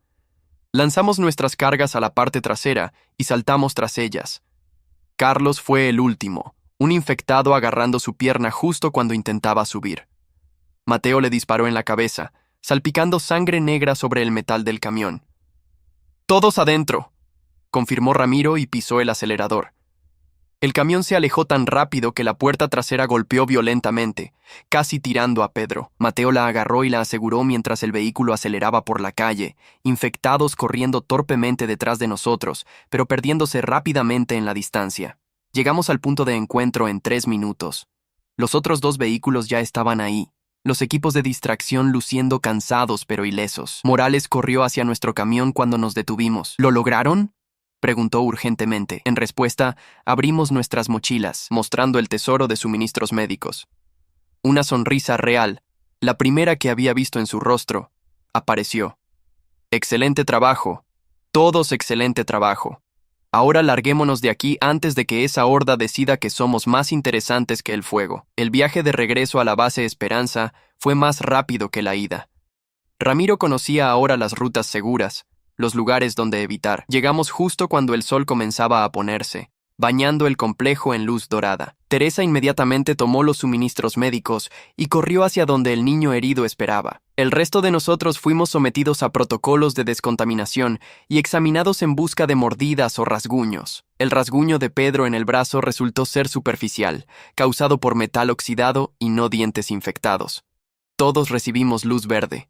Lanzamos nuestras cargas a la parte trasera y saltamos tras ellas. Carlos fue el último, un infectado agarrando su pierna justo cuando intentaba subir. Mateo le disparó en la cabeza, salpicando sangre negra sobre el metal del camión. «Todos adentro», confirmó Ramiro y pisó el acelerador. El camión se alejó tan rápido que la puerta trasera golpeó violentamente, casi tirando a Pedro. Mateo la agarró y la aseguró mientras el vehículo aceleraba por la calle, infectados corriendo torpemente detrás de nosotros, pero perdiéndose rápidamente en la distancia. Llegamos al punto de encuentro en 3 minutos. Los otros 2 vehículos ya estaban ahí, los equipos de distracción luciendo cansados pero ilesos. Morales corrió hacia nuestro camión cuando nos detuvimos. «¿Lo lograron?», preguntó urgentemente. En respuesta, abrimos nuestras mochilas, mostrando el tesoro de suministros médicos. Una sonrisa real, la primera que había visto en su rostro, apareció. «Excelente trabajo. Todos excelente trabajo. Ahora larguémonos de aquí antes de que esa horda decida que somos más interesantes que el fuego». El viaje de regreso a la base Esperanza fue más rápido que la ida. Ramiro conocía ahora las rutas seguras, los lugares donde evitar. Llegamos justo cuando el sol comenzaba a ponerse, bañando el complejo en luz dorada. Teresa inmediatamente tomó los suministros médicos y corrió hacia donde el niño herido esperaba. El resto de nosotros fuimos sometidos a protocolos de descontaminación y examinados en busca de mordidas o rasguños. El rasguño de Pedro en el brazo resultó ser superficial, causado por metal oxidado y no dientes infectados. Todos recibimos luz verde.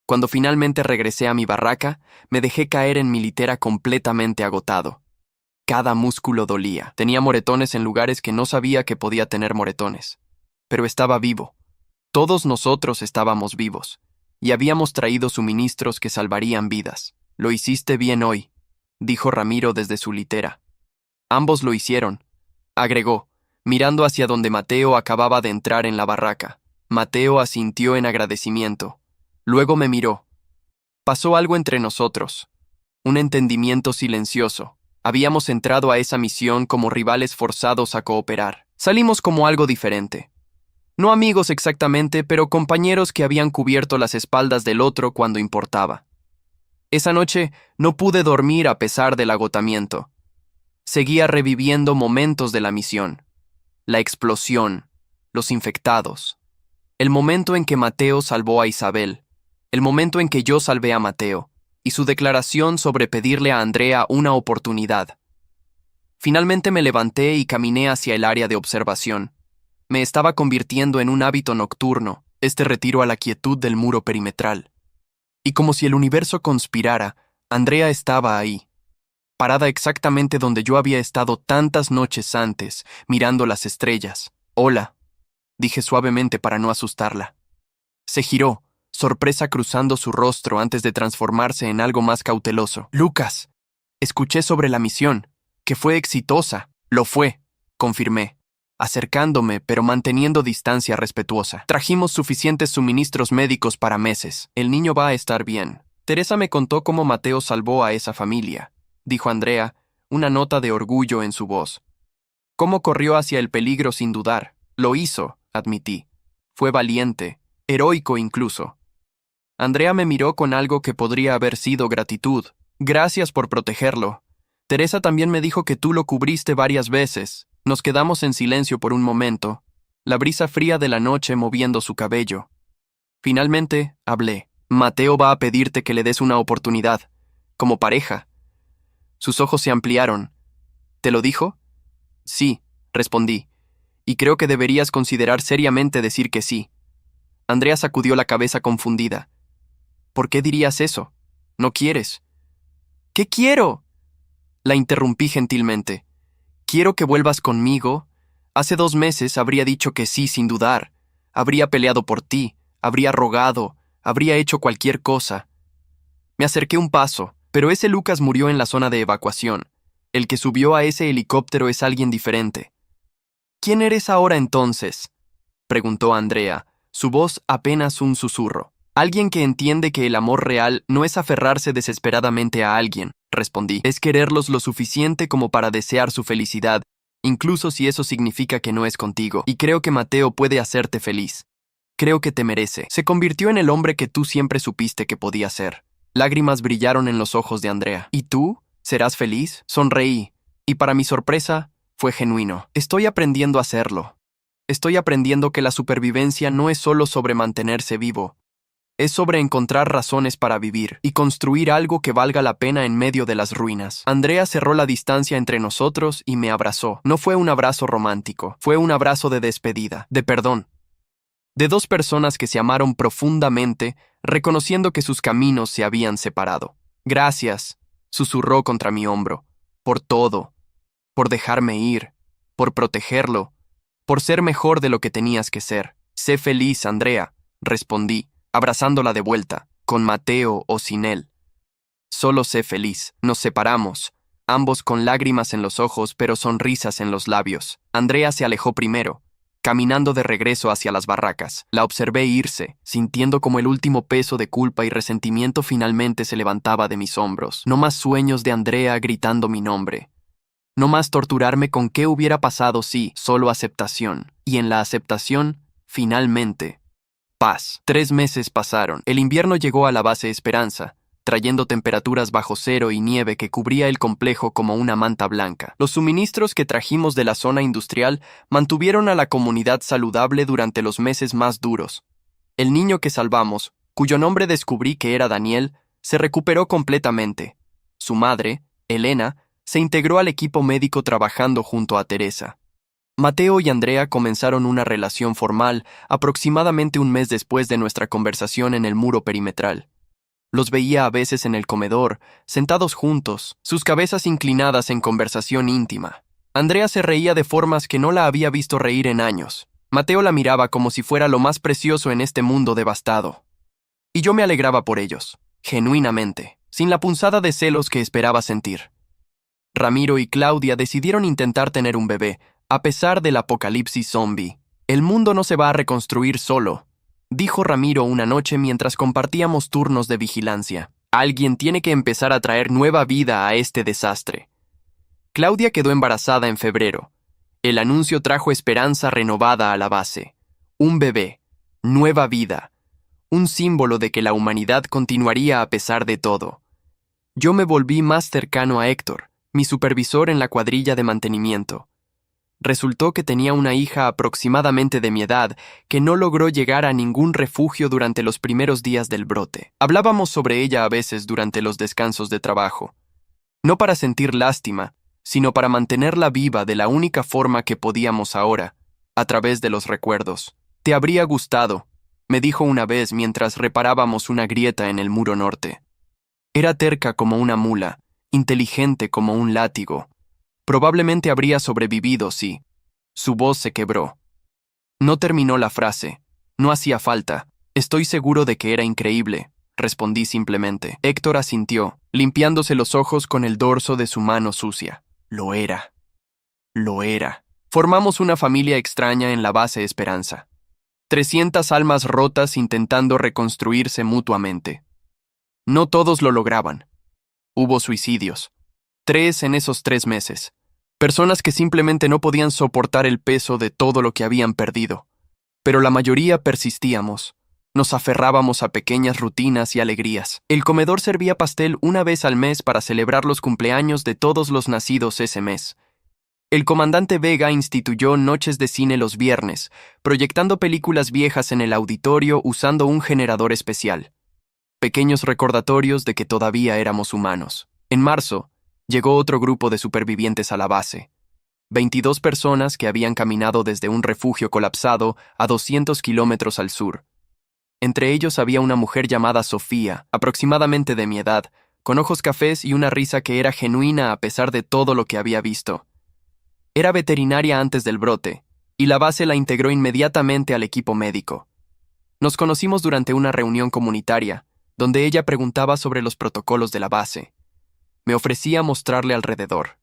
Cuando finalmente regresé a mi barraca, me dejé caer en mi litera completamente agotado. Cada músculo dolía. Tenía moretones en lugares que no sabía que podía tener moretones. Pero estaba vivo. Todos nosotros estábamos vivos. Y habíamos traído suministros que salvarían vidas. «Lo hiciste bien hoy», dijo Ramiro desde su litera. Ambos lo hicieron. agregó, mirando hacia donde Mateo acababa de entrar en la barraca. Mateo asintió en agradecimiento. Luego me miró. Pasó algo entre nosotros. Un entendimiento silencioso. Habíamos entrado a esa misión como rivales forzados a cooperar. Salimos como algo diferente. No amigos exactamente, pero compañeros que habían cubierto las espaldas del otro cuando importaba. Esa noche no pude dormir a pesar del agotamiento. Seguía reviviendo momentos de la misión. La explosión, los infectados. El momento en que Mateo salvó a Isabel. El momento en que yo salvé a Mateo. Y su declaración sobre pedirle a Andrea una oportunidad. Finalmente me levanté y caminé hacia el área de observación. Me estaba convirtiendo en un hábito nocturno, este retiro a la quietud del muro perimetral. Y como si el universo conspirara, Andrea estaba ahí, parada exactamente donde yo había estado tantas noches antes, mirando las estrellas. «Hola», dije suavemente para no asustarla. Se giró, sorpresa cruzando su rostro antes de transformarse en algo más cauteloso. «Lucas, escuché sobre la misión, que fue exitosa». «Lo fue», confirmé, acercándome pero manteniendo distancia respetuosa. «Trajimos suficientes suministros médicos para meses. El niño va a estar bien». «Teresa me contó cómo Mateo salvó a esa familia», dijo Andrea, una nota de orgullo en su voz. «Cómo corrió hacia el peligro sin dudar. Lo hizo», admití. «Fue valiente, heroico incluso». Andrea me miró con algo que podría haber sido gratitud. «Gracias por protegerlo. Teresa también me dijo que tú lo cubriste varias veces». Nos quedamos en silencio por un momento, la brisa fría de la noche moviendo su cabello. Finalmente, hablé. «Mateo va a pedirte que le des una oportunidad, como pareja». Sus ojos se ampliaron. «¿Te lo dijo?» «Sí», respondí, «y creo que deberías considerar seriamente decir que sí». Andrea sacudió la cabeza confundida. «¿Por qué dirías eso? ¿No quieres?» «¿Qué quiero?», la interrumpí gentilmente. «Quiero que vuelvas conmigo». Hace 2 meses habría dicho que sí sin dudar. Habría peleado por ti, habría rogado, habría hecho cualquier cosa. Me acerqué un paso, pero ese Lucas murió en la zona de evacuación. El que subió a ese helicóptero es alguien diferente. «¿Quién eres ahora entonces?», preguntó Andrea, su voz apenas un susurro. «Alguien que entiende que el amor real no es aferrarse desesperadamente a alguien», respondí. «Es quererlos lo suficiente como para desear su felicidad, incluso si eso significa que no es contigo. Y creo que Mateo puede hacerte feliz. Creo que te merece». Se convirtió en el hombre que tú siempre supiste que podía ser. Lágrimas brillaron en los ojos de Andrea. «¿Y tú? ¿Serás feliz?». Sonreí, y para mi sorpresa, fue genuino. «Estoy aprendiendo a hacerlo. Estoy aprendiendo que la supervivencia no es solo sobre mantenerse vivo. Es sobre encontrar razones para vivir y construir algo que valga la pena en medio de las ruinas». Andrea cerró la distancia entre nosotros y me abrazó. No fue un abrazo romántico, fue un abrazo de despedida, de perdón. De 2 personas que se amaron profundamente, reconociendo que sus caminos se habían separado. «Gracias», susurró contra mi hombro, «por todo, por dejarme ir, por protegerlo, por ser mejor de lo que tenías que ser». «Sé feliz, Andrea», respondí, abrazándola de vuelta, con Mateo o sin él. «Solo sé feliz». Nos separamos, ambos con lágrimas en los ojos pero sonrisas en los labios. Andrea se alejó primero, caminando de regreso hacia las barracas. La observé irse, sintiendo como el último peso de culpa y resentimiento finalmente se levantaba de mis hombros. No más sueños de Andrea gritando mi nombre. No más torturarme con qué hubiera pasado si, solo aceptación. Y en la aceptación, finalmente, paz. 3 meses pasaron. El invierno llegó a la base Esperanza, trayendo temperaturas bajo cero y nieve que cubría el complejo como una manta blanca. Los suministros que trajimos de la zona industrial mantuvieron a la comunidad saludable durante los meses más duros. El niño que salvamos, cuyo nombre descubrí que era Daniel, se recuperó completamente. Su madre, Elena, se integró al equipo médico trabajando junto a Teresa. Mateo y Andrea comenzaron una relación formal aproximadamente un mes después de nuestra conversación en el muro perimetral. Los veía a veces en el comedor, sentados juntos, sus cabezas inclinadas en conversación íntima. Andrea se reía de formas que no la había visto reír en años. Mateo la miraba como si fuera lo más precioso en este mundo devastado. Y yo me alegraba por ellos, genuinamente, sin la punzada de celos que esperaba sentir. Ramiro y Claudia decidieron intentar tener un bebé, A pesar del apocalipsis zombie, el mundo no se va a reconstruir solo, dijo Ramiro una noche mientras compartíamos turnos de vigilancia. Alguien tiene que empezar a traer nueva vida a este desastre. Claudia quedó embarazada en febrero. El anuncio trajo esperanza renovada a la base. Un bebé, nueva vida, un símbolo de que la humanidad continuaría a pesar de todo. Yo me volví más cercano a Héctor, mi supervisor en la cuadrilla de mantenimiento. Resultó que tenía una hija aproximadamente de mi edad que no logró llegar a ningún refugio durante los primeros días del brote. Hablábamos sobre ella a veces durante los descansos de trabajo. No para sentir lástima, sino para mantenerla viva de la única forma que podíamos ahora, a través de los recuerdos. «Te habría gustado», me dijo una vez mientras reparábamos una grieta en el muro norte. Era terca como una mula, inteligente como un látigo. Probablemente habría sobrevivido, sí. Su voz se quebró. No terminó la frase. No hacía falta. Estoy seguro de que era increíble, respondí simplemente. Héctor asintió, limpiándose los ojos con el dorso de su mano sucia. Lo era. Lo era. Formamos una familia extraña en la base Esperanza. 300 almas rotas intentando reconstruirse mutuamente. No todos lo lograban. Hubo suicidios. 3 en esos 3 meses. Personas que simplemente no podían soportar el peso de todo lo que habían perdido. Pero la mayoría persistíamos. Nos aferrábamos a pequeñas rutinas y alegrías. El comedor servía pastel una vez al mes para celebrar los cumpleaños de todos los nacidos ese mes. El comandante Vega instituyó noches de cine los viernes, proyectando películas viejas en el auditorio usando un generador especial. Pequeños recordatorios de que todavía éramos humanos. En marzo, llegó otro grupo de supervivientes a la base. 22 personas que habían caminado desde un refugio colapsado a 200 kilómetros al sur. Entre ellos había una mujer llamada Sofía, aproximadamente de mi edad, con ojos cafés y una risa que era genuina a pesar de todo lo que había visto. Era veterinaria antes del brote, y la base la integró inmediatamente al equipo médico. Nos conocimos durante una reunión comunitaria, donde ella preguntaba sobre los protocolos de la base. Me ofrecía mostrarle alrededor.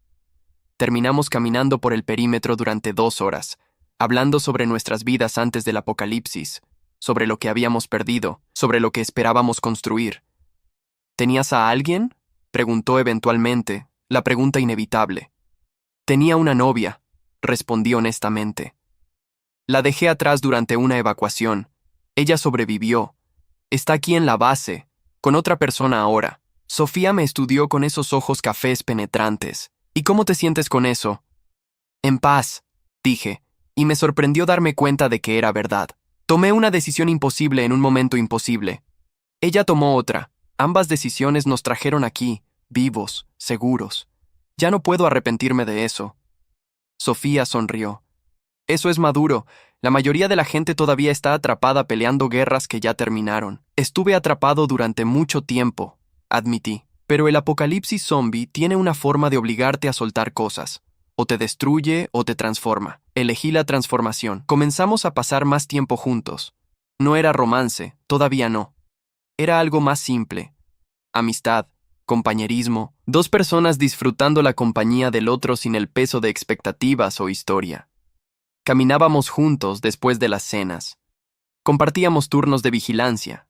Terminamos caminando por el perímetro durante 2 horas, hablando sobre nuestras vidas antes del apocalipsis, sobre lo que habíamos perdido, sobre lo que esperábamos construir. ¿Tenías a alguien?, preguntó eventualmente, la pregunta inevitable. Tenía una novia, respondí honestamente. La dejé atrás durante una evacuación. Ella sobrevivió. Está aquí en la base, con otra persona ahora. Sofía me estudió con esos ojos cafés penetrantes. ¿Y cómo te sientes con eso? En paz, dije, y me sorprendió darme cuenta de que era verdad. Tomé una decisión imposible en un momento imposible. Ella tomó otra. Ambas decisiones nos trajeron aquí, vivos, seguros. Ya no puedo arrepentirme de eso. Sofía sonrió. Eso es maduro. La mayoría de la gente todavía está atrapada peleando guerras que ya terminaron. Estuve atrapado durante mucho tiempo, admití. Pero el apocalipsis zombie tiene una forma de obligarte a soltar cosas. O te destruye o te transforma. Elegí la transformación. Comenzamos a pasar más tiempo juntos. No era romance, todavía no. Era algo más simple. Amistad, compañerismo, 2 personas disfrutando la compañía del otro sin el peso de expectativas o historia. Caminábamos juntos después de las cenas. Compartíamos turnos de vigilancia.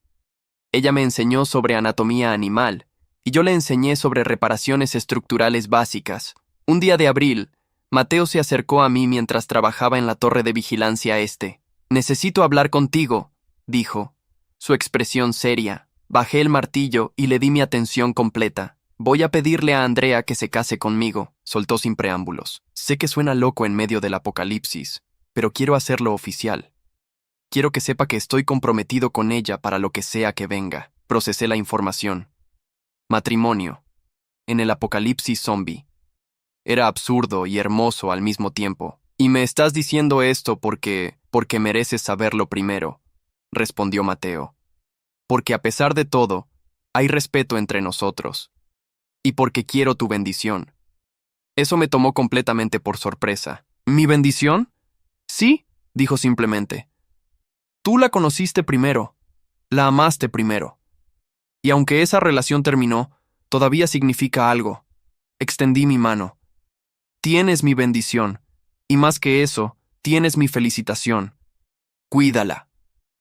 Ella me enseñó sobre anatomía animal, y yo le enseñé sobre reparaciones estructurales básicas. Un día de abril, Mateo se acercó a mí mientras trabajaba en la torre de vigilancia este. «Necesito hablar contigo», dijo. Su expresión seria. Bajé el martillo y le di mi atención completa. «Voy a pedirle a Andrea que se case conmigo», soltó sin preámbulos. «Sé que suena loco en medio del apocalipsis, pero quiero hacerlo oficial. Quiero que sepa que estoy comprometido con ella para lo que sea que venga». Procesé la información. Matrimonio. En el apocalipsis zombie. Era absurdo y hermoso al mismo tiempo. «Y me estás diciendo esto porque mereces saberlo primero», respondió Mateo. «Porque a pesar de todo, hay respeto entre nosotros. Y porque quiero tu bendición». Eso me tomó completamente por sorpresa. «¿Mi bendición?» «Sí», dijo simplemente. «Tú la conociste primero. La amaste primero. Y aunque esa relación terminó, todavía significa algo». Extendí mi mano. «Tienes mi bendición. Y más que eso, tienes mi felicitación. Cuídala.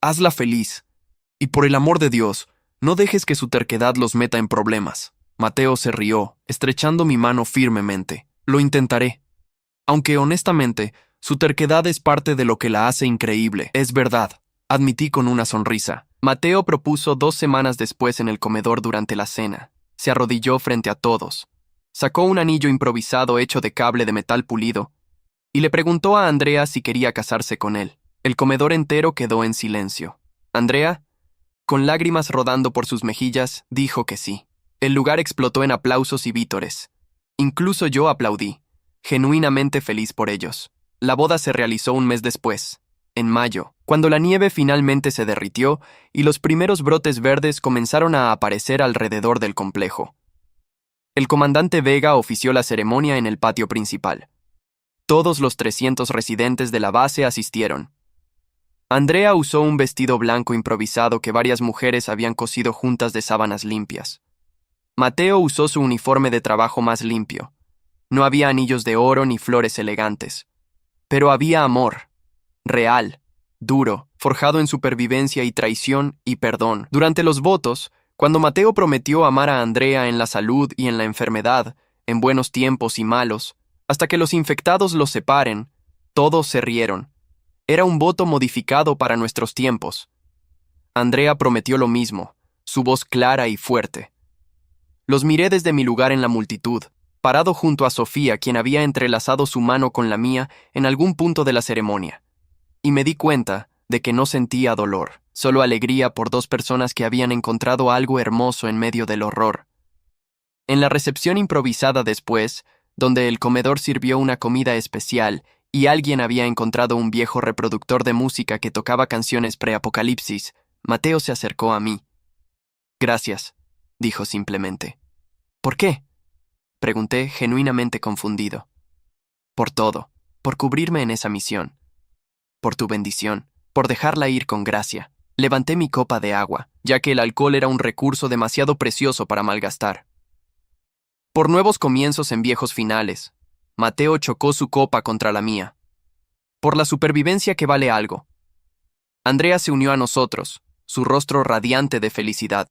Hazla feliz. Y por el amor de Dios, no dejes que su terquedad los meta en problemas. Mateo se rió, estrechando mi mano firmemente. Lo intentaré. Aunque honestamente, su terquedad es parte de lo que la hace increíble. Es verdad, admití con una sonrisa. Mateo propuso 2 semanas después en el comedor durante la cena. Se arrodilló frente a todos. Sacó un anillo improvisado hecho de cable de metal pulido y le preguntó a Andrea si quería casarse con él. El comedor entero quedó en silencio. Andrea, con lágrimas rodando por sus mejillas, dijo que sí. El lugar explotó en aplausos y vítores. Incluso yo aplaudí, genuinamente feliz por ellos. La boda se realizó un mes después, en mayo, cuando la nieve finalmente se derritió y los primeros brotes verdes comenzaron a aparecer alrededor del complejo. El comandante Vega ofició la ceremonia en el patio principal. Todos los 300 residentes de la base asistieron. Andrea usó un vestido blanco improvisado que varias mujeres habían cosido juntas de sábanas limpias. Mateo usó su uniforme de trabajo más limpio. No había anillos de oro ni flores elegantes. Pero había amor, real, duro, forjado en supervivencia y traición y perdón. Durante los votos, cuando Mateo prometió amar a Andrea en la salud y en la enfermedad, en buenos tiempos y malos, hasta que los infectados los separen, todos se rieron. Era un voto modificado para nuestros tiempos. Andrea prometió lo mismo, su voz clara y fuerte. Los miré desde mi lugar en la multitud, parado junto a Sofía, quien había entrelazado su mano con la mía en algún punto de la ceremonia, y me di cuenta de que no sentía dolor, solo alegría por 2 personas que habían encontrado algo hermoso en medio del horror. En la recepción improvisada después, donde el comedor sirvió una comida especial y alguien había encontrado un viejo reproductor de música que tocaba canciones pre-apocalipsis, Mateo se acercó a mí. «Gracias», dijo simplemente. «¿Por qué?», pregunté, genuinamente confundido. «Por todo, por cubrirme en esa misión, por tu bendición, por dejarla ir con gracia». Levanté mi copa de agua, ya que el alcohol era un recurso demasiado precioso para malgastar. «Por nuevos comienzos en viejos finales». Mateo chocó su copa contra la mía. «Por la supervivencia que vale algo». Andrea se unió a nosotros, su rostro radiante de felicidad.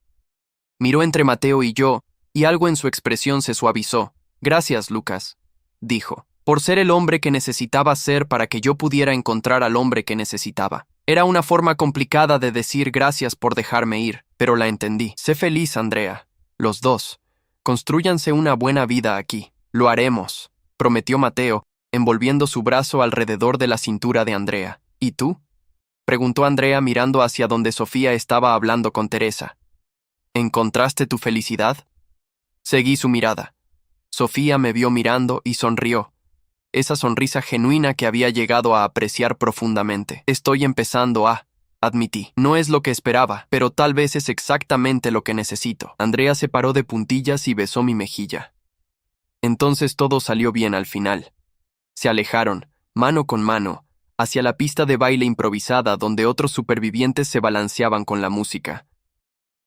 Miró entre Mateo y yo, y algo en su expresión se suavizó. «Gracias, Lucas», dijo, «por ser el hombre que necesitaba ser para que yo pudiera encontrar al hombre que necesitaba». Era una forma complicada de decir gracias por dejarme ir, pero la entendí. «Sé feliz, Andrea. Los dos. Constrúyanse una buena vida aquí». «Lo haremos», prometió Mateo, envolviendo su brazo alrededor de la cintura de Andrea. «¿Y tú?», preguntó Andrea mirando hacia donde Sofía estaba hablando con Teresa. «¿Encontraste tu felicidad?». Seguí su mirada. Sofía me vio mirando y sonrió. Esa sonrisa genuina que había llegado a apreciar profundamente. «Estoy empezando a», admití. «No es lo que esperaba, pero tal vez es exactamente lo que necesito». Andrea se paró de puntillas y besó mi mejilla. Entonces todo salió bien al final. Se alejaron, mano con mano, hacia la pista de baile improvisada donde otros supervivientes se balanceaban con la música.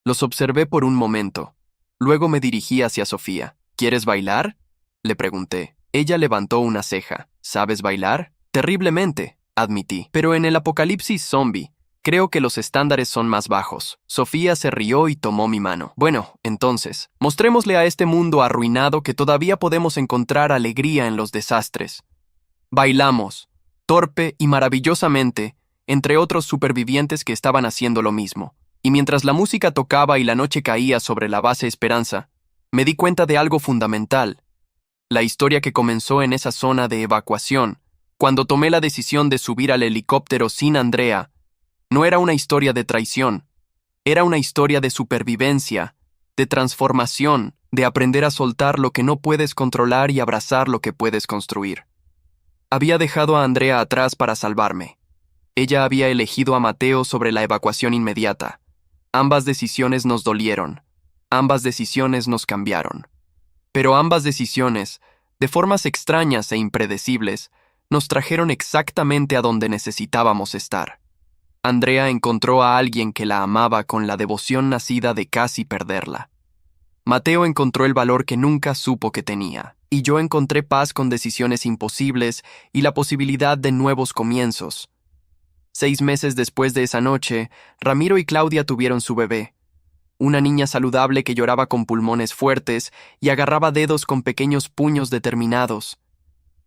Los observé por un momento. Luego me dirigí hacia Sofía. «¿Quieres bailar?», le pregunté. Ella levantó una ceja. «¿Sabes bailar?». «Terriblemente», admití. «Pero en el apocalipsis zombie, creo que los estándares son más bajos». Sofía se rió y tomó mi mano. «Bueno, entonces, mostrémosle a este mundo arruinado que todavía podemos encontrar alegría en los desastres». Bailamos, torpe y maravillosamente, entre otros supervivientes que estaban haciendo lo mismo. Y mientras la música tocaba y la noche caía sobre la base Esperanza, me di cuenta de algo fundamental. La historia que comenzó en esa zona de evacuación, cuando tomé la decisión de subir al helicóptero sin Andrea, no era una historia de traición, era una historia de supervivencia, de transformación, de aprender a soltar lo que no puedes controlar y abrazar lo que puedes construir. Había dejado a Andrea atrás para salvarme. Ella había elegido a Mateo sobre la evacuación inmediata. Ambas decisiones nos dolieron. Ambas decisiones nos cambiaron. Pero ambas decisiones, de formas extrañas e impredecibles, nos trajeron exactamente a donde necesitábamos estar. Andrea encontró a alguien que la amaba con la devoción nacida de casi perderla. Mateo encontró el valor que nunca supo que tenía, y yo encontré paz con decisiones imposibles y la posibilidad de nuevos comienzos. 6 meses después de esa noche, Ramiro y Claudia tuvieron su bebé, una niña saludable que lloraba con pulmones fuertes y agarraba dedos con pequeños puños determinados.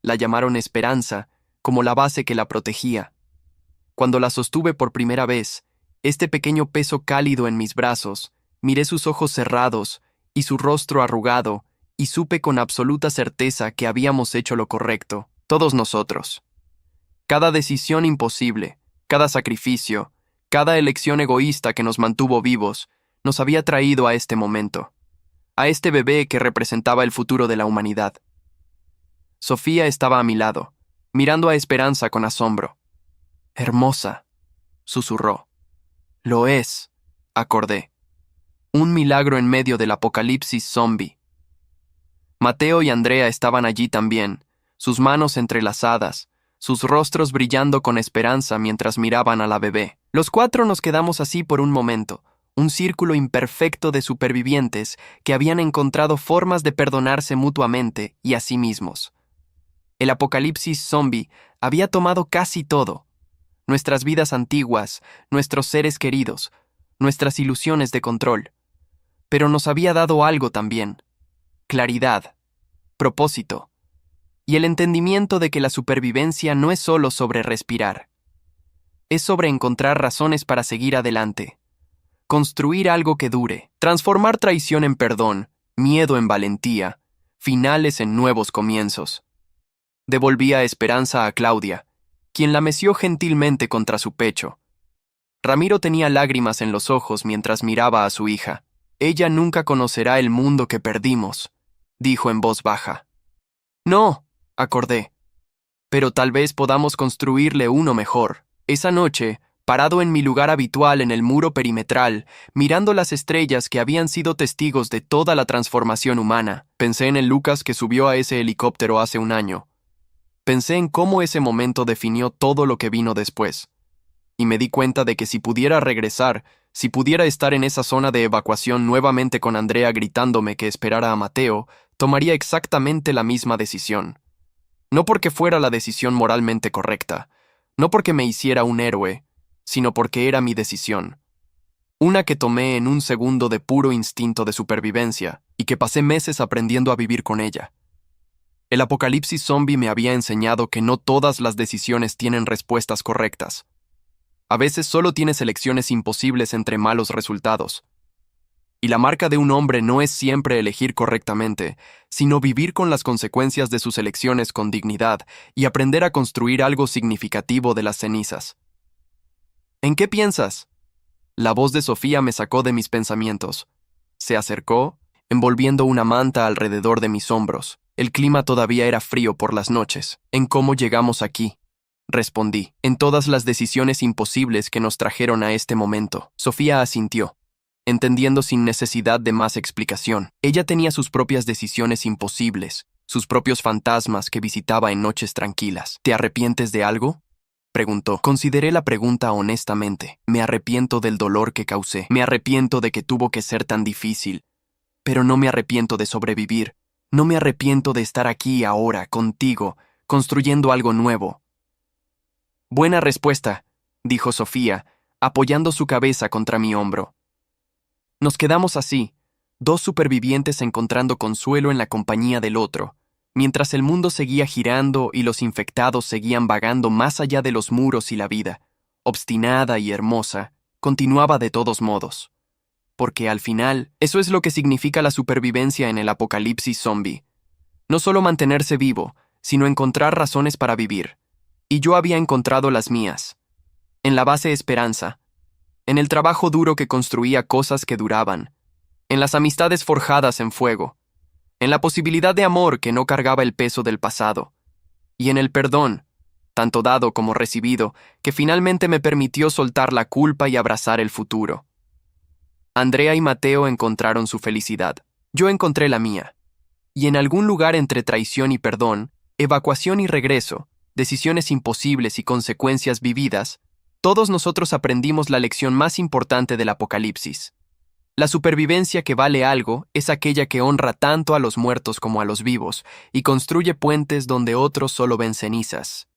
La llamaron Esperanza, como la base que la protegía. Cuando la sostuve por primera vez, este pequeño peso cálido en mis brazos, miré sus ojos cerrados y su rostro arrugado, y supe con absoluta certeza que habíamos hecho lo correcto, todos nosotros. Cada decisión imposible, cada sacrificio, cada elección egoísta que nos mantuvo vivos, nos había traído a este momento, a este bebé que representaba el futuro de la humanidad. Sofía estaba a mi lado, mirando a Esperanza con asombro. «Hermosa», susurró. «Lo es», acordé. Un milagro en medio del apocalipsis zombie. Mateo y Andrea estaban allí también, sus manos entrelazadas, sus rostros brillando con esperanza mientras miraban a la bebé. Los 4 nos quedamos así por un momento, un círculo imperfecto de supervivientes que habían encontrado formas de perdonarse mutuamente y a sí mismos. El apocalipsis zombie había tomado casi todo. Nuestras vidas antiguas, nuestros seres queridos, nuestras ilusiones de control. Pero nos había dado algo también: claridad, propósito, y el entendimiento de que la supervivencia no es solo sobre respirar. Es sobre encontrar razones para seguir adelante, construir algo que dure, transformar traición en perdón, miedo en valentía, finales en nuevos comienzos. Devolvía esperanza a Claudia, quien la meció gentilmente contra su pecho. Ramiro tenía lágrimas en los ojos mientras miraba a su hija. «Ella nunca conocerá el mundo que perdimos», dijo en voz baja. «No», acordé, «pero tal vez podamos construirle uno mejor». Esa noche, parado en mi lugar habitual en el muro perimetral, mirando las estrellas que habían sido testigos de toda la transformación humana, pensé en el Lucas que subió a ese helicóptero hace un año. Pensé en cómo ese momento definió todo lo que vino después. Y me di cuenta de que si pudiera regresar, si pudiera estar en esa zona de evacuación nuevamente con Andrea gritándome que esperara a Mateo, tomaría exactamente la misma decisión. No porque fuera la decisión moralmente correcta, no porque me hiciera un héroe, sino porque era mi decisión. Una que tomé en un segundo de puro instinto de supervivencia y que pasé meses aprendiendo a vivir con ella. El apocalipsis zombie me había enseñado que no todas las decisiones tienen respuestas correctas. A veces solo tienes elecciones imposibles entre malos resultados. Y la marca de un hombre no es siempre elegir correctamente, sino vivir con las consecuencias de sus elecciones con dignidad y aprender a construir algo significativo de las cenizas. «¿En qué piensas?». La voz de Sofía me sacó de mis pensamientos. Se acercó, envolviendo una manta alrededor de mis hombros. El clima todavía era frío por las noches. «En cómo llegamos aquí», respondí, «en todas las decisiones imposibles que nos trajeron a este momento». Sofía asintió, entendiendo sin necesidad de más explicación. Ella tenía sus propias decisiones imposibles, sus propios fantasmas que visitaba en noches tranquilas. «¿Te arrepientes de algo?», preguntó. Consideré la pregunta honestamente. Me arrepiento del dolor que causé. Me arrepiento de que tuvo que ser tan difícil. Pero no me arrepiento de sobrevivir. No me arrepiento de estar aquí ahora, contigo, construyendo algo nuevo. «Buena respuesta», dijo Sofía, apoyando su cabeza contra mi hombro. Nos quedamos así, 2 supervivientes encontrando consuelo en la compañía del otro, mientras el mundo seguía girando y los infectados seguían vagando más allá de los muros y la vida, obstinada y hermosa, continuaba de todos modos. Porque al final, eso es lo que significa la supervivencia en el apocalipsis zombie. No solo mantenerse vivo, sino encontrar razones para vivir. Y yo había encontrado las mías. En la base Esperanza. En el trabajo duro que construía cosas que duraban. En las amistades forjadas en fuego. En la posibilidad de amor que no cargaba el peso del pasado. Y en el perdón, tanto dado como recibido, que finalmente me permitió soltar la culpa y abrazar el futuro. Andrea y Mateo encontraron su felicidad. Yo encontré la mía. Y en algún lugar entre traición y perdón, evacuación y regreso, decisiones imposibles y consecuencias vividas, todos nosotros aprendimos la lección más importante del apocalipsis. La supervivencia que vale algo es aquella que honra tanto a los muertos como a los vivos y construye puentes donde otros solo ven cenizas.